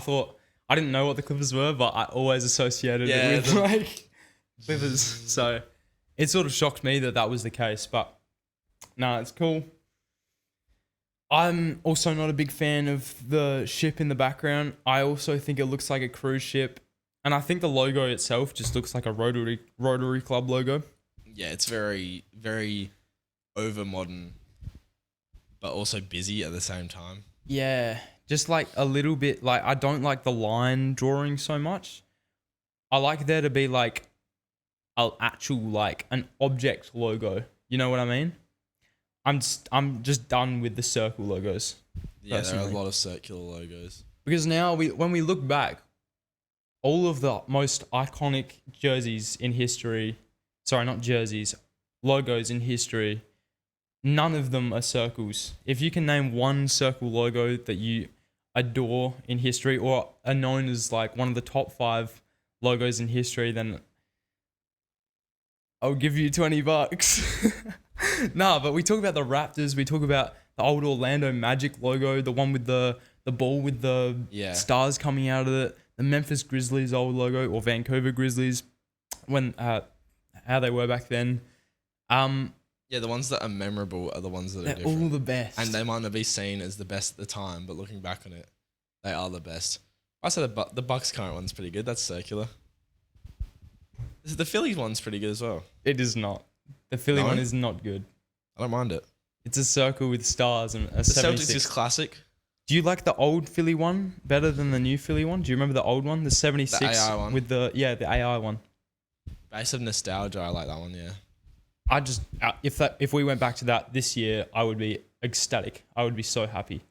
didn't know what the Clippers were, but I always associated it with like Clippers. So it sort of shocked me that was the case, but no, it's cool. I'm also not a big fan of the ship in the background. I also think it looks like a cruise ship. And I think the logo itself just looks like a Rotary Club logo. Yeah, it's very, very over modern, but also busy at the same time. Yeah, just like a little bit, like I don't like the line drawing so much. I like there to be like an actual, like an object logo. You know what I mean? I'm just done with the circle logos. Yeah, personally. there are a lot of circular logos. Because now when we look back, all of the most iconic jerseys in history, sorry, not jerseys, logos in history, none of them are circles. If you can name one circle logo that you adore in history or are known as like one of the top 5 logos in history, then I'll give you $20. Nah, but we talk about the Raptors, we talk about the old Orlando Magic logo, the one with the ball with the stars coming out of it, the Memphis Grizzlies old logo, or Vancouver Grizzlies, when how they were back then. Yeah, the ones that are memorable are the ones that are different. They're all the best. And they might not be seen as the best at the time, but looking back on it, they are the best. I said the Bucks current one's pretty good. That's circular. The Phillies one's pretty good as well. It is not. The Philly one is not good. I don't mind it. It's a circle with stars and a The 76. Celtics is classic. Do you like the old Philly one better than the new Philly one? Do you remember the old one? The 76 The AI one. with the AI one. Base of nostalgia, I like that one, yeah. I just if we went back to that this year, I would be ecstatic. I would be so happy.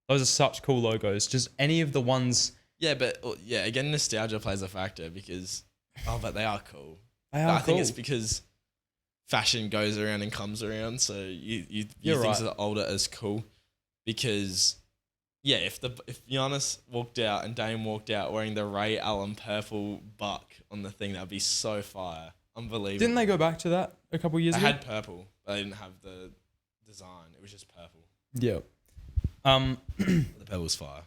Those are such cool logos. Just any of the ones. Yeah, but again, nostalgia plays a factor because but they are cool. They are I think it's because fashion goes around and comes around, so you think things are older as cool because if Giannis walked out and Dame walked out wearing the Ray Allen purple buck on the thing, that'd be so fire. Unbelievable. Didn't they go back to that a couple years ago? They had purple, but they didn't have the design. It was just purple. Yeah. The purple was fire.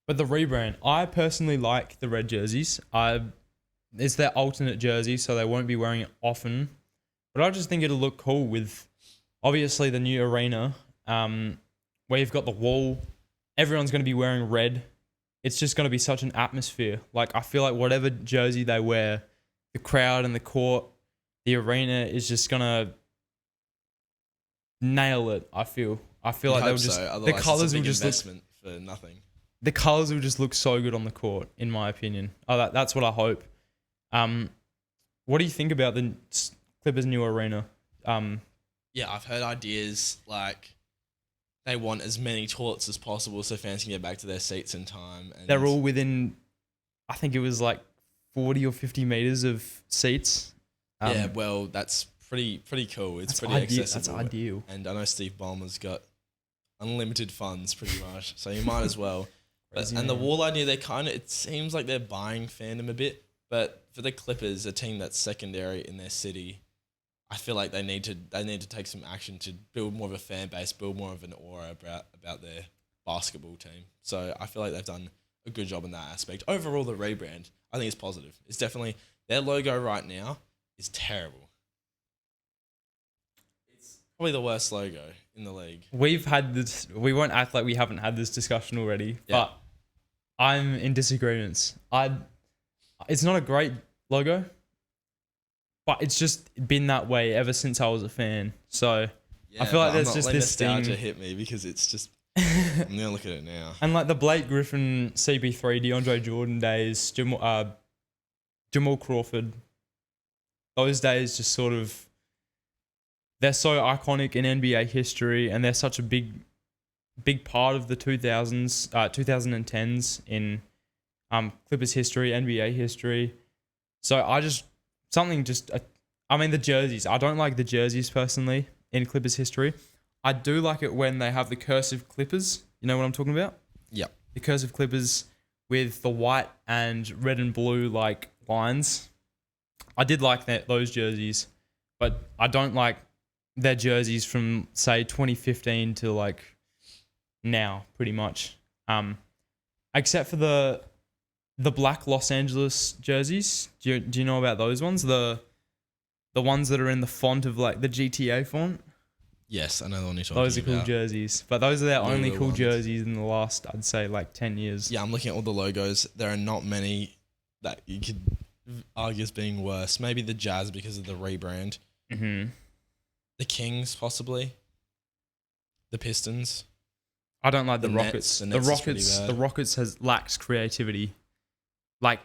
But the rebrand, I personally like the red jerseys. It's their alternate jersey, so they won't be wearing it often. But I just think it'll look cool with, obviously, the new arena, where you've got the wall. Everyone's going to be wearing red. It's just going to be such an atmosphere. Like, I feel like whatever jersey they wear, the crowd and the court, the arena is just going to nail it, I feel. I feel like they'll just... The colours will just investment for nothing. The colours will just look so good on the court, in my opinion. That's what I hope. What do you think about the Clippers' new arena? I've heard ideas like they want as many toilets as possible so fans can get back to their seats in time. And they're all within, I think it was like 40 or 50 meters of seats. That's pretty cool. It's pretty accessible. That's ideal. And I know Steve Ballmer's got unlimited funds pretty much, so you might as well. And the wall idea, it seems like they're buying fandom a bit. But for the Clippers, a team that's secondary in their city, I feel like they need to take some action to build more of a fan base, build more of an aura about their basketball team. So I feel like they've done a good job in that aspect. Overall, the rebrand, I think it's positive. It's definitely, their logo right now is terrible. It's probably the worst logo in the league. We've had this, we won't act like we haven't had this discussion already, but I'm in disagreements. It's not a great logo, but it's just been that way ever since I was a fan. So I feel like there's just this thing. Nostalgia hit me because it's just. I'm gonna look at it now. And like the Blake Griffin, CP3, DeAndre Jordan days, Jamal Crawford, those days just sort of they're so iconic in NBA history, and they're such a big part of the 2010s in Clippers history, NBA history. So I mean, the jerseys. I don't like the jerseys personally in Clippers history. I do like it when they have the cursive Clippers. You know what I'm talking about? Yep. The cursive Clippers with the white and red and blue like lines. I did like those jerseys, but I don't like their jerseys from say 2015 to like now, pretty much. Except for the black Los Angeles jerseys. Do you know about those ones? The ones that are in the font of like the GTA font. Yes, I know the one you're talking about. Those are cool jerseys, but those are their only cool ones. jerseys in the last, I'd say, like 10 years. Yeah, I'm looking at all the logos. There are not many that you could argue as being worse. Maybe the Jazz because of the rebrand. Mm-hmm. The Kings, possibly. The Pistons. I don't like the The Rockets. Nets The Rockets lacks creativity. Like,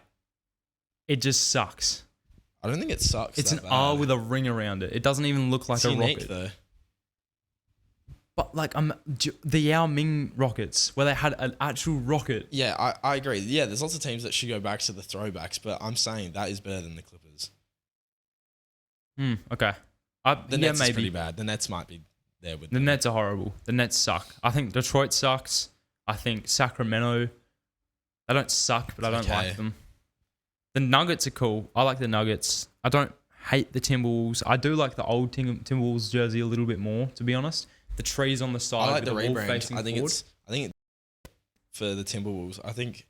it just sucks. I don't think it sucks. It's that an bad. R with a ring around it. It doesn't even look like It's a unique, rocket. though. But like the Yao Ming Rockets, where they had an actual rocket. Yeah, I agree. Yeah, there's lots of teams that should go back to the throwbacks, but I'm saying that is better than the Clippers. Okay. The Nets is maybe. pretty bad. The Nets might be there with The Nets are horrible. The Nets suck. I think Detroit sucks. I think Sacramento, they don't suck, but I don't like them. The Nuggets are cool. I like the Nuggets. I don't hate the Timberwolves. I do like the old Timberwolves jersey a little bit more, to be honest. The trees on the side. I like the wall rebrand. facing I think forward. it's for the Timberwolves. I think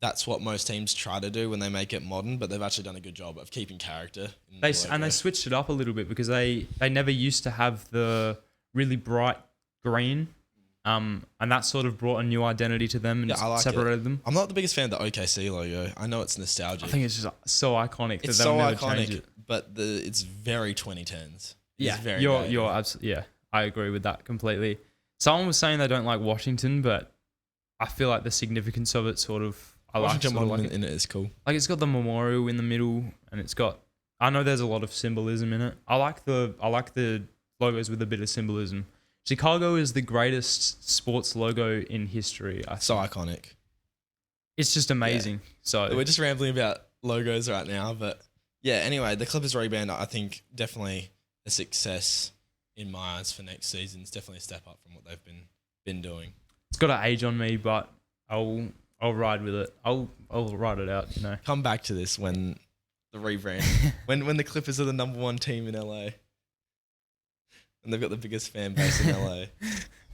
that's what most teams try to do when they make it modern, but they've actually done a good job of keeping character. They switched it up a little bit because they never used to have the really bright green, and that sort of brought a new identity to them and separated them. I'm not the biggest fan of the OKC logo. I know it's nostalgic. I think it's just so iconic. It's that so never iconic, change it. but it's very 2010s. Yeah, It's very you're absolutely, yeah. I agree with that completely. Someone was saying they don't like Washington, but I feel like the significance of it sort of Washington like Monument in it is cool. Like it's got the memorial in the middle, and it's got. I know there's a lot of symbolism in it. I like the logos with a bit of symbolism. Chicago is the greatest sports logo in history. So iconic. It's just amazing. Yeah. So we're just rambling about logos right now, but yeah. Anyway, the Clippers rebrand, I think, definitely a success in my eyes for next season. It's definitely a step up from what they've been doing. It's got an age on me, but I'll ride with it. I'll ride it out. You know. Come back to this when the rebrand, when the Clippers are the number one team in LA, and they've got the biggest fan base in LA.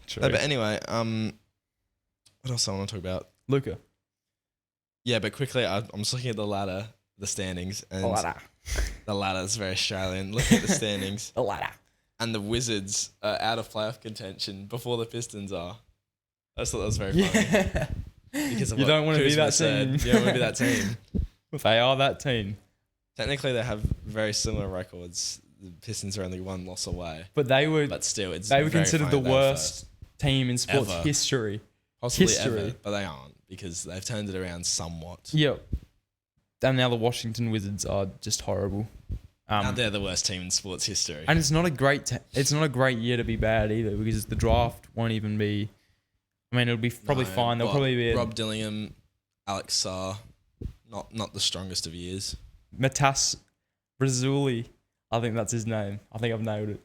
True. No, but anyway, what else I want to talk about? Luka. Yeah, but quickly, I'm just looking at the ladder, the standings, and the ladder is very Australian. Looking at the standings, The ladder. And the Wizards are out of playoff contention before the Pistons are. I just thought that was very funny. Yeah. Because of You what don't want to be Kuzma that said. team. You don't want to be that team. They are that team. Technically, they have very similar records. The Pistons are only one loss away. But they were Still, it's they were very considered funny the they were worst first. team in sports Ever. history. Possibly history. ever, but they aren't because they've turned it around somewhat. Yep. And now the Washington Wizards are just horrible. Now they're the worst team in sports history. And it's not a great year to be bad either because the draft won't even be. I mean, it'll be probably fine. They'll probably be Rob Dillingham, Alex Sarr, not the strongest of years. Matas Razuli. I think that's his name. I think I've nailed it.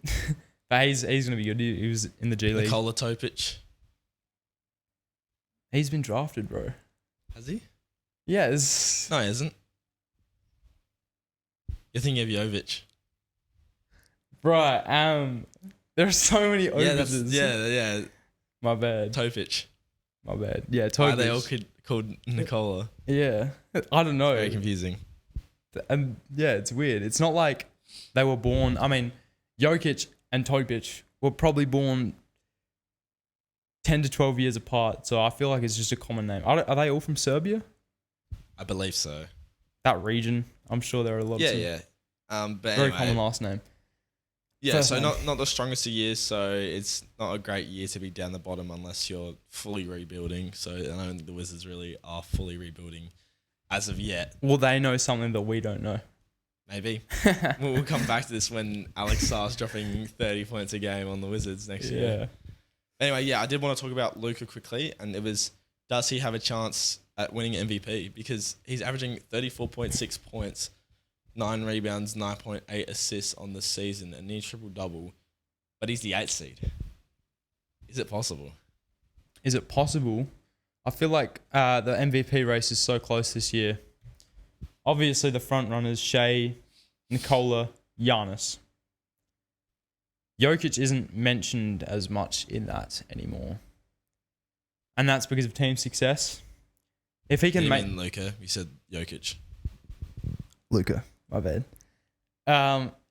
But he's gonna be good. He was in the G League. Nikola Topic. He's been drafted, bro. Has he? Yes. No, he hasn't. You're thinking of Jovic. Right. There are so many Ovises. Yeah. My bad. Topic. My bad. Yeah, Topic. Why are they all called Nikola? Yeah. I don't know. Very confusing. And yeah, it's weird. It's not like they were born. I mean, Jokic and Topic were probably born 10 to 12 years apart. So I feel like it's just a common name. Are they all from Serbia? I believe so. That region. I'm sure there are a lot of Yeah. But very anyway, common last name. Yeah, First so name. not the strongest of years, so it's not a great year to be down the bottom unless you're fully rebuilding. So I don't think the Wizards really are fully rebuilding as of yet. Well, they know something that we don't know. Maybe. We'll come back to this when Alex starts dropping 30 points a game on the Wizards next year. Anyway, yeah, I did want to talk about Luka quickly, and it was, does he have a chance at winning MVP? Because he's averaging 34.6 points, 9 rebounds, 9.8 assists on the season, a near triple-double, but he's the 8th seed. Is it possible? Is it possible? I feel like the MVP race is so close this year. Obviously, the front runners, Shea, Nikola, Giannis. Jokic isn't mentioned as much in that anymore. And that's because of team success. If he can make... Luka, you said Jokic. Luka, my bad.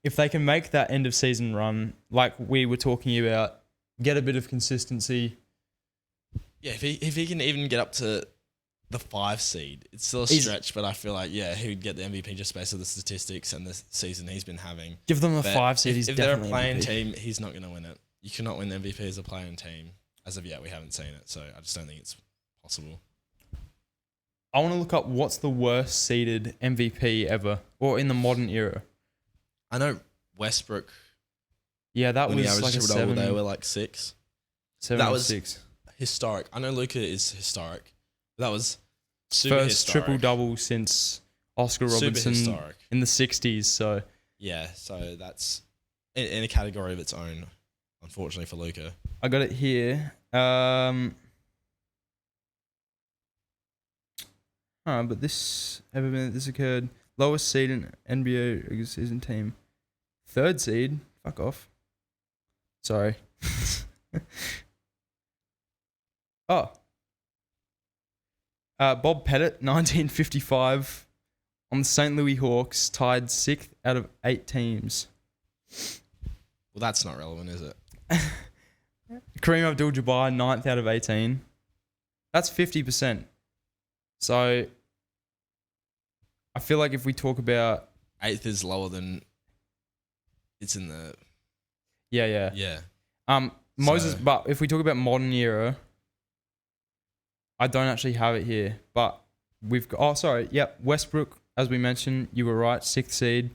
If they can make that end of season run, like we were talking about, get a bit of consistency. Yeah, if he can even get up to the 5 seed, it's still a stretch, but I feel like, yeah, he would get the MVP just based on the statistics and the season he's been having. Give them a but 5 seed, he's definitely If they're a playing MVP. team, he's not going to win it. You cannot win the MVP as a playing team. As of yet, we haven't seen it, so I just don't think it's possible. I want to look up what's the worst seeded MVP ever, or in the modern era. I know Westbrook, Yeah, that when he was averaged like a triple-double, 7. they were like 6. 7 that or was 6. Historic. I know Luka is historic. That was super First historic. triple-double since Oscar Super Robertson historic. in the 60s, so... Yeah, so that's in a category of its own, unfortunately for Luka. I got it here. But this occurred. Lowest seed in NBA regular season team. 3rd seed. Fuck off. Sorry. Bob Pettit, 1955, on the St. Louis Hawks, tied 6th out of 8 teams. Well, that's not relevant, is it? Kareem Abdul-Jabbar, 9th out of 18. That's 50%. So, I feel like if we talk about... 8th is lower than... It's in the... Yeah. Yeah. Moses, So- but if we talk about modern era, I don't actually have it here, but we've got... Oh, sorry. Yep. Westbrook, as we mentioned, you were right, 6th seed.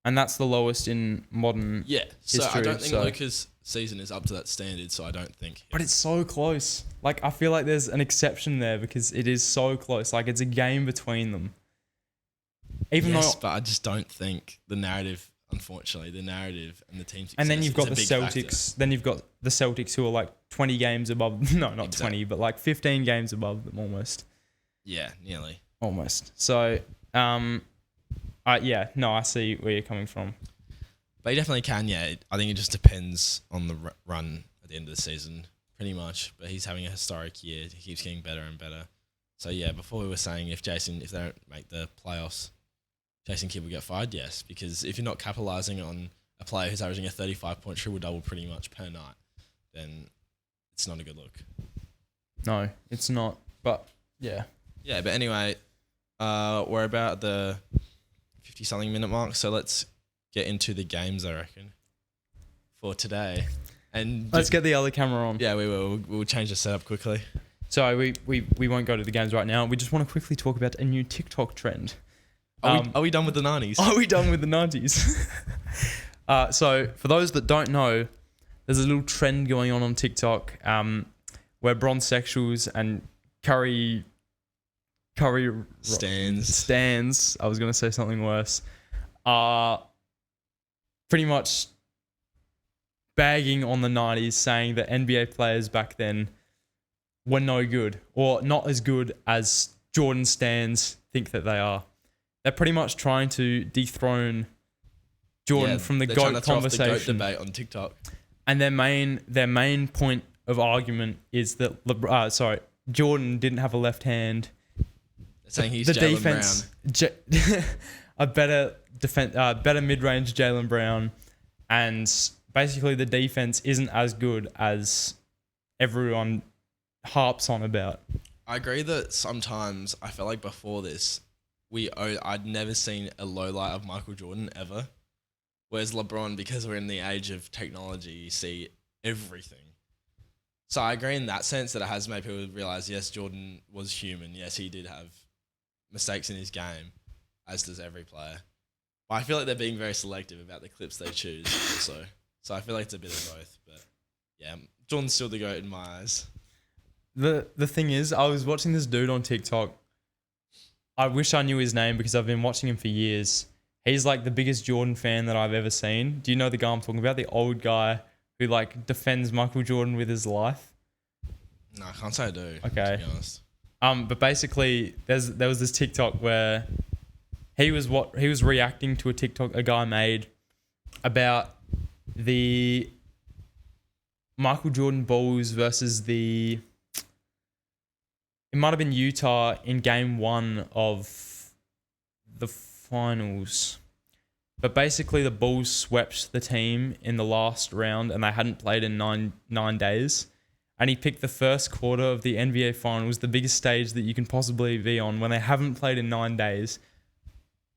And that's the lowest in modern Yeah. So history. I don't think so. Luka's season is up to that standard, so I don't think... But it's so close. Like, I feel like there's an exception there because it is so close. Like, it's a game between them. Even yes, though... but I just don't think the narrative... Unfortunately, the narrative and the team success And then you've got the is a big Celtics. factor. Then you've got the Celtics who are like 20 games above. No, not Exactly. 20, but like 15 games above them almost. Yeah, nearly. Almost. So, yeah, no, I see where you're coming from. But he definitely can, yeah. I think it just depends on the run at the end of the season, pretty much. But he's having a historic year. He keeps getting better and better. So, yeah, before we were saying if they don't make the playoffs, Jason Kidd will get fired, yes. Because if you're not capitalising on a player who's averaging a 35-point triple-double pretty much per night, then it's not a good look. No, it's not. But, yeah. Yeah, but anyway, we're about the 50-something minute mark, so let's get into the games, I reckon, for today. And Let's get the other camera on. Yeah, we will. We'll change the setup quickly. So, we won't go to the games right now. We just want to quickly talk about a new TikTok trend. Are we done with the 90s? Are we done with the 90s? So, for those that don't know, there's a little trend going on TikTok where bronzesexuals and curry stands, I was going to say something worse, are pretty much bagging on the 90s, saying that NBA players back then were no good or not as good as Jordan stans think that they are. They're pretty much trying to dethrone Jordan from the GOAT conversation. The GOAT debate on TikTok. And their main point of argument is that Jordan didn't have a left hand. Saying he's Jaylen Brown. A better mid-range Jaylen Brown, and basically the defense isn't as good as everyone harps on about. I agree that sometimes I felt like before this, I'd never seen a low light of Michael Jordan ever. Whereas LeBron, because we're in the age of technology, you see everything. So I agree in that sense that it has made people realize, yes, Jordan was human. Yes, he did have mistakes in his game, as does every player. But I feel like they're being very selective about the clips they choose also. So I feel like it's a bit of both. But yeah, Jordan's still the GOAT in my eyes. The thing is, I was watching this dude on TikTok. I wish I knew his name because I've been watching him for years. He's like the biggest Jordan fan that I've ever seen. Do you know the guy I'm talking about? The old guy who like defends Michael Jordan with his life. No, I can't say I do. Okay. To be honest. But basically, there was this TikTok where he was reacting to a TikTok a guy made about the Michael Jordan Bulls versus it might have been Utah in game 1 of the finals. But basically the Bulls swept the team in the last round and they hadn't played in nine days. And he picked the first quarter of the NBA finals, the biggest stage that you can possibly be on when they haven't played in 9 days.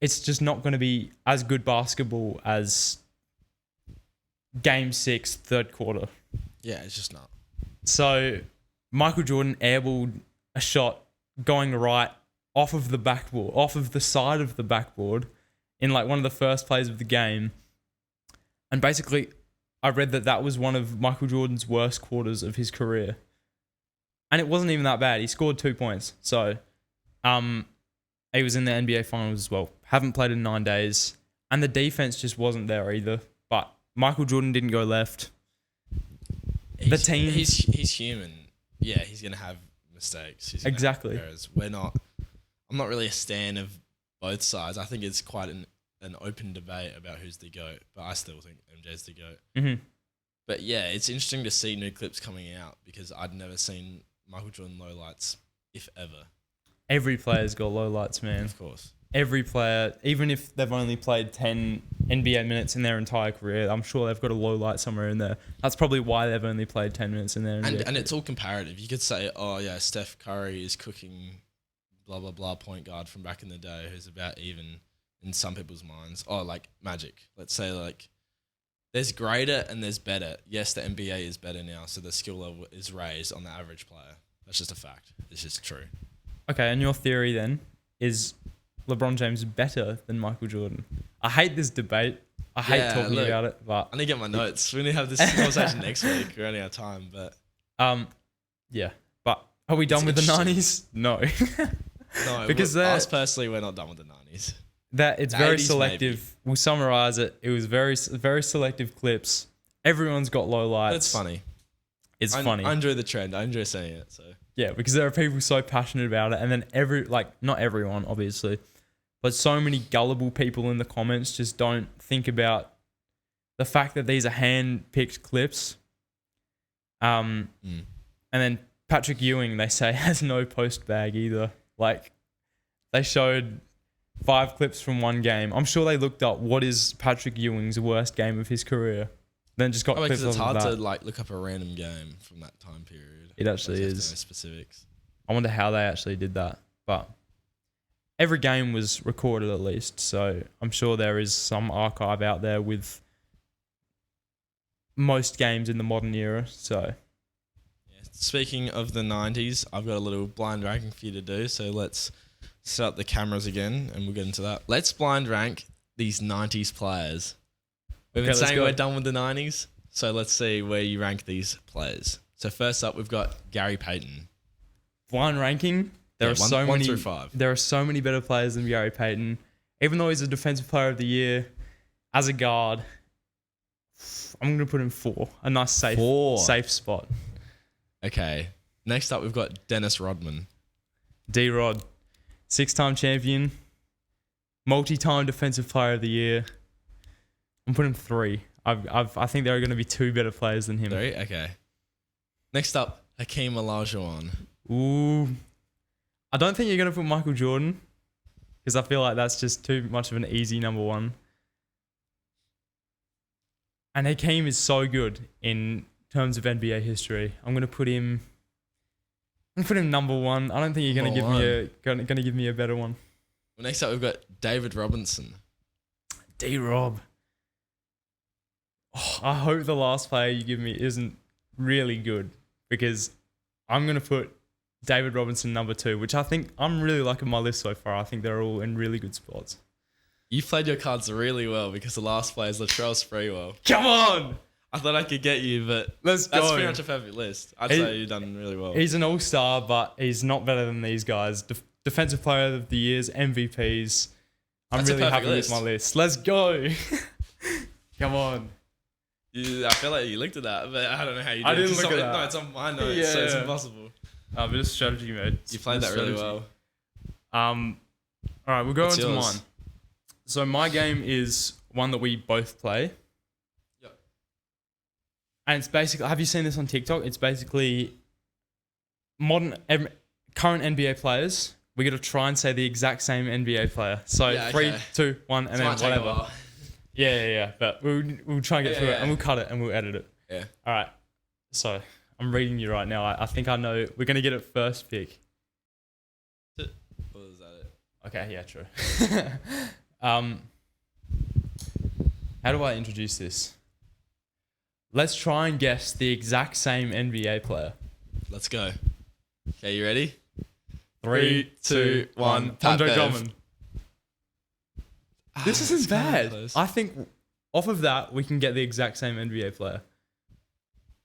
It's just not going to be as good basketball as game 6, third quarter. Yeah, it's just not. So Michael Jordan airballed a shot going right off of the backboard, off of the side of the backboard in like one of the first plays of the game. And basically, I read that was one of Michael Jordan's worst quarters of his career. And it wasn't even that bad. He scored 2 points. So, he was in the NBA finals as well. Haven't played in 9 days. And the defense just wasn't there either. But Michael Jordan didn't go left. The team... He's human. Yeah, he's going to have mistakes. Exactly. Whereas I'm not really a stan of both sides. I think it's quite an open debate about who's the GOAT, but I still think MJ's the GOAT. Mm-hmm. But yeah, it's interesting to see new clips coming out because I'd never seen Michael Jordan lowlights, if ever. Every player's got lowlights, man. Of course. Every player, even if they've only played 10 NBA minutes in their entire career, I'm sure they've got a lowlight somewhere in there. That's probably why they've only played 10 minutes in their NBA And it's all comparative. You could say, oh yeah, Steph Curry is cooking blah, blah, blah point guard from back in the day who's about even in some people's minds. Oh, like Magic. Let's say like there's greater and there's better. Yes, the NBA is better now, so the skill level is raised on the average player. That's just a fact. It's just true. Okay, and your theory then is LeBron James better than Michael Jordan? I hate this debate. I hate talking about it, but I need to get my notes. We need to have this conversation next week. We only have time, but yeah. But are we done with the 90s? No. No, because us personally, we're not done with the 90s. That it's The very 80s selective. maybe. We'll summarize it. It was very selective clips. Everyone's got lowlights. But it's funny. It's funny. I enjoy the trend. I enjoy saying it. So yeah, because there are people so passionate about it, and then not everyone, obviously, but so many gullible people in the comments just don't think about the fact that these are hand-picked clips. And then Patrick Ewing, they say, has no post bag either. Like, they showed 5 clips from one game. I'm sure they looked up what is Patrick Ewing's worst game of his career. Then just got clips because it's of hard that. to like look up a random game from that time period. It actually Like, you have to is. know specifics. I wonder how they actually did that. But every game was recorded at least, so I'm sure there is some archive out there with most games in the modern era. So Yeah. Speaking of the 90s, I've got a little blind ranking for you to do. So let's set up the cameras again and we'll get into that. Let's blind rank these 90s players. We've been saying we're done with the 90s, so let's see where you rank these players. So first up, we've got Gary Payton. blind ranking, there Yeah, are so one many. through 5. There are so many better players than Gary Payton. Even though he's a defensive player of the year, as a guard, I'm gonna put him 4. A nice safe 4. safe spot. Okay. Next up, we've got Dennis Rodman. D-Rod, 6-time champion, multi-time defensive player of the year. I'm putting him 3. I think there are going to be 2 better players than him. 3? Okay. Next up, Hakeem Olajuwon. Ooh. I don't think you're going to put Michael Jordan because I feel like that's just too much of an easy number 1. And Hakeem is so good in terms of NBA history. I'm going to put him number 1. I don't think you're going to give me a better one. Well, next up, we've got David Robinson. D-Rob. Oh, I hope the last player you give me isn't really good because I'm going to put David Robinson number 2, which I think I'm really liking my list so far. I think they're all in really good spots. You played your cards really well because the last player is Latrell Sprewell. Come on. I thought I could get you, but Let's that's go. pretty much a perfect list. I'd say you've done really well. He's an all-star, but he's not better than these guys. Defensive Player of the Years, MVPs. I'm That's a really perfect happy list. with my list. Let's go. Come on. I feel like you looked at that, but I don't know how you did. I didn't It's look at on- that. No, it's on my notes, so it's Yeah. impossible. A bit of strategy, mate. You played that really well. All right, we'll go What's into yours? mine. So my game is one that we both play. Yep. And it's basically, have you seen this on TikTok? It's basically current NBA players. We got to try and say the exact same NBA player. So Yeah, 3, okay. 2, 1, and This then might take a whatever. while. Yeah. But we'll try and get through it, Yeah. and we'll cut it and we'll edit it. Yeah. All right. So I'm reading you right now. I think I know. We're gonna get it first pick. What was that? Okay. Yeah. True. How do I introduce this? Let's try and guess the exact same NBA player. Let's go. Okay, you ready? 3, 2, 1. Pat Andre Bev. Drummond. This isn't it's kinda bad. close. I think off of that we can get the exact same NBA player.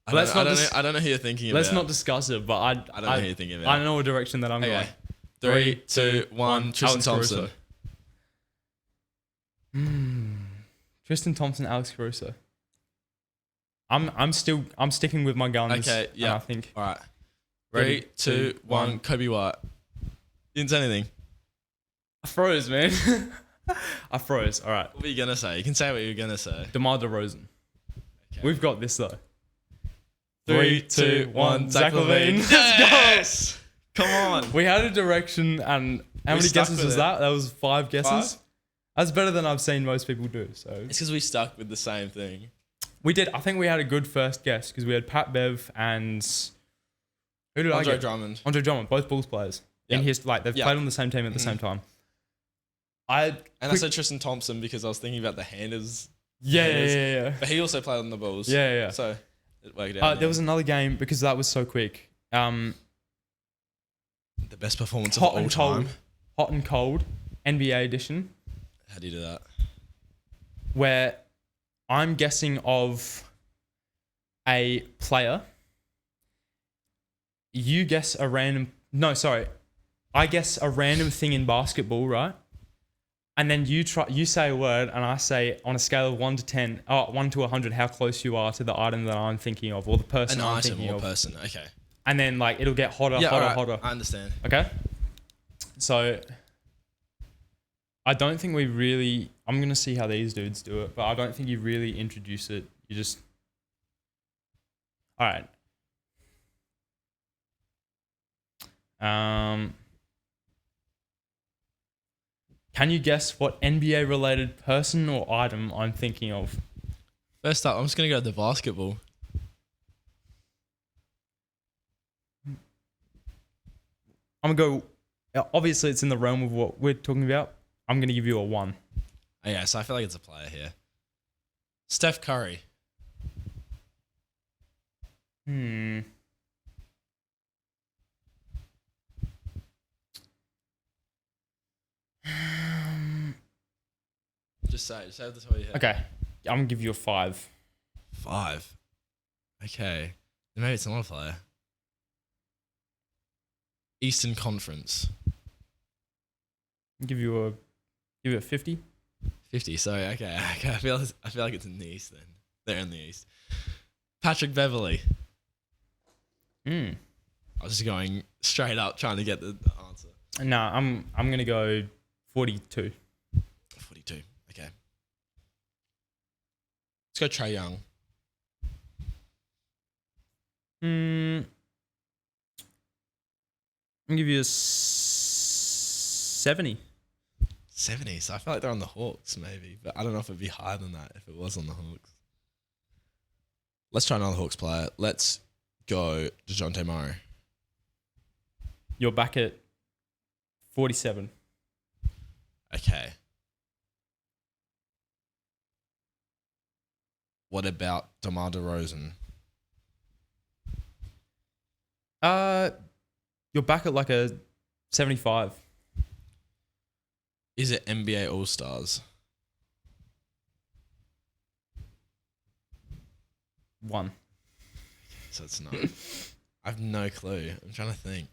I Let's don't, not I, dis- don't know, I don't know who you're thinking about. Let's not discuss it, but I don't know who you're thinking about. I know a direction that I'm Okay. going. 3, 2, 1. Tristan Alex Thompson. Caruso. Tristan Thompson, Alex Caruso. I'm sticking with my guns. Okay, and yeah. I think All right. Ready? 3, 2, 1. Kobe White. You didn't say anything. I froze, man. I froze. All right. What were you gonna say? You can say what you're gonna say. DeMar DeRozan. Okay. We've got this though. 3, 2, 1. Zach LaVine. Let's Yes! Come on. go. We had a direction, and how We many stuck guesses with was it. that? That was 5 guesses. 5? That's better than I've seen most people do. So It's because we stuck with the same thing. we did. I think we had a good first guess because we had Pat Bev and who did I Andre get? Drummond. Andre Drummond, both Bulls players. Yep. In his they've Yep. played on the same team at the same time. I And I said Tristan Thompson because I was thinking about the handers. yeah. But he also played on the Bulls. Yeah. So it worked out. There was another game because that was so quick. the best performance of Hot all and time. cold, hot and cold, NBA edition, How do you do that? where I'm guessing of a player. You guess a random. No, sorry. I guess a random thing in basketball, right? And then you say a word, and I say on a scale of 1 to 10, 1 to 100, how close you are to the item that I'm thinking of, or the person An I'm item thinking or of. person. Okay. And then like it'll get hotter, alright, hotter. I understand. Okay. So I don't think we really. I'm gonna see how these dudes do it, but I don't think you really introduce it. You just. All right. Can you guess what NBA related person or item I'm thinking of? First up, I'm just going to go to the basketball. I'm gonna go. Obviously, it's in the realm of what we're talking about. I'm gonna give you a 1. Oh, yeah, so I feel like it's a player here. Steph Curry. Just say it at the top of your head. Okay, I'm gonna give you a 5. 5. Okay. Then maybe it's another player. Eastern Conference. Give you a 50. 50. Sorry. Okay. I feel like it's in the East then. They're in the East. Patrick Beverley. I was just going straight up trying to get the answer. No, I'm gonna go 42. 42. Okay. Let's go Trae Young. I'm gonna give you a 70. 70. So I feel like they're on the Hawks maybe, but I don't know if it'd be higher than that if it was on the Hawks. Let's try another Hawks player. Let's go DeJounte Murray. You're back at 47. Okay. What about DeMar DeRozan? You're back at like a 75. Is it NBA All-Stars? 1. So it's not. I have no clue. I'm trying to think.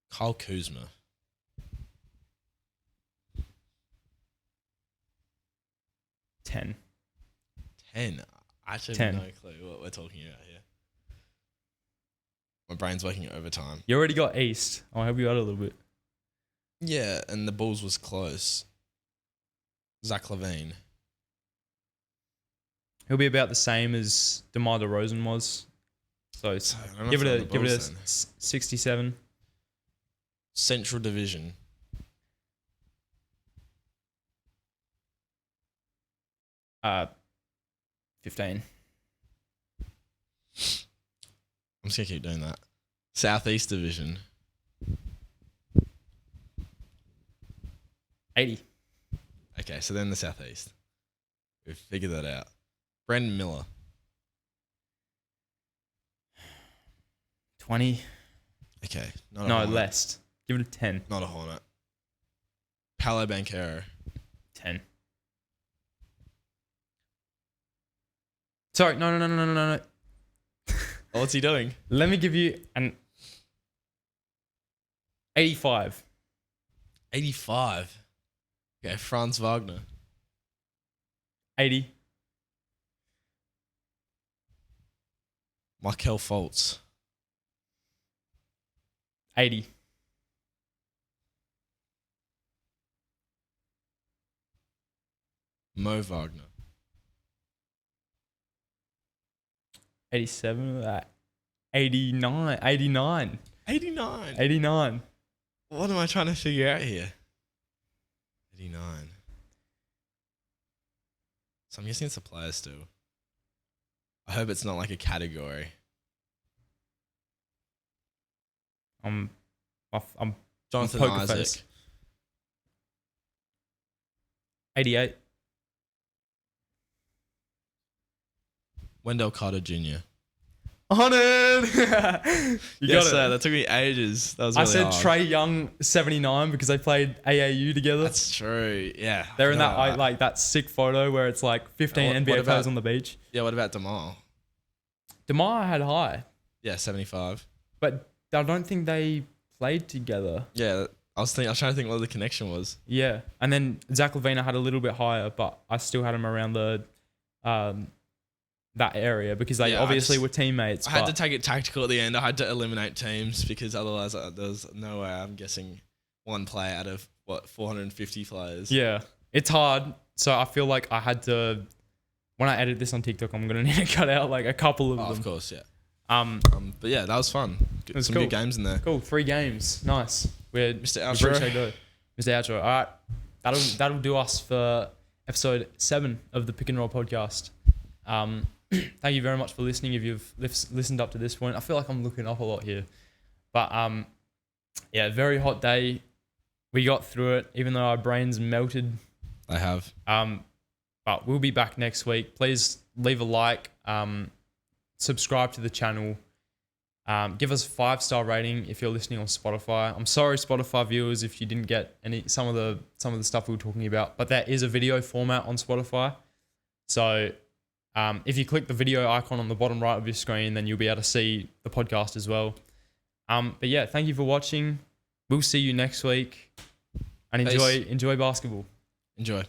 Kyle Kuzma. 10. 10. I actually 10. have no clue what we're talking about here. My brain's working overtime. You already got East. I'll help you out a little bit. Yeah, and the Bulls was close. Zach LaVine. He'll be about the same as DeMar DeRozan was. So I don't know give if it they're a on the give it a Bulls then. 67. Central Division. Uh, 15. I'm just gonna keep doing that. Southeast Division. 80. Okay, so then the Southeast. We've figured that out. Brandon Miller. 20. Okay. Not a No, Hornet. less. Give it a 10. Not a Hornet. Paolo Banchero. 10. Sorry, no. Oh, what's he doing? Let me give you an 85. 85. Okay, Franz Wagner. 80. Markel Fultz. 80. Mo Wagner. 87. 89. 89. 89. 89. What am I trying to figure out here? 89. So I'm guessing it's a player still. I hope it's not like a category. I'm Jonathan poker Isaac. face. 88. Wendell Carter Jr. 100. You Yes, got sir. it. That took me ages. That was I really said hard. Trey Young 79 because they played AAU together. That's true. Yeah. They're in I that forgot that sick photo where it's like 15 What NBA about- players on the beach. Yeah, what about DeMar? DeMar had high, Yeah, 75. but I don't think they played together. Yeah, I was trying to think what the connection was. Yeah, and then Zach LaVine I had a little bit higher, but I still had him around the that area because they Yeah, obviously were teammates. I had to but- take it tactical at the end. I had to eliminate teams because otherwise there's no way I'm guessing one player out of, 450 players. Yeah, it's hard. So I feel like I had to. When I edit this on TikTok, I'm gonna need to cut out like a couple of Oh, them. of course, yeah. Um, But yeah, that was fun. was Some cool. good games in there. cool. 3 games. Nice. We're Mr. we Outro. appreciate it. Mr. Outro. All right, that'll do us for episode 7 of the Pick and Roll podcast. Thank you very much for listening. If you've listened up to this point, I feel like I'm looking up a lot here, but yeah, very hot day. We got through it, even though our brains melted. I have. But we'll be back next week. Please leave a like, subscribe to the channel, give us a 5-star rating if you're listening on Spotify. I'm sorry, Spotify viewers, if you didn't get some of the stuff we were talking about, but there is a video format on Spotify. So if you click the video icon on the bottom right of your screen, then you'll be able to see the podcast as well. But yeah, thank you for watching. We'll see you next week, and Peace. enjoy basketball. Enjoy.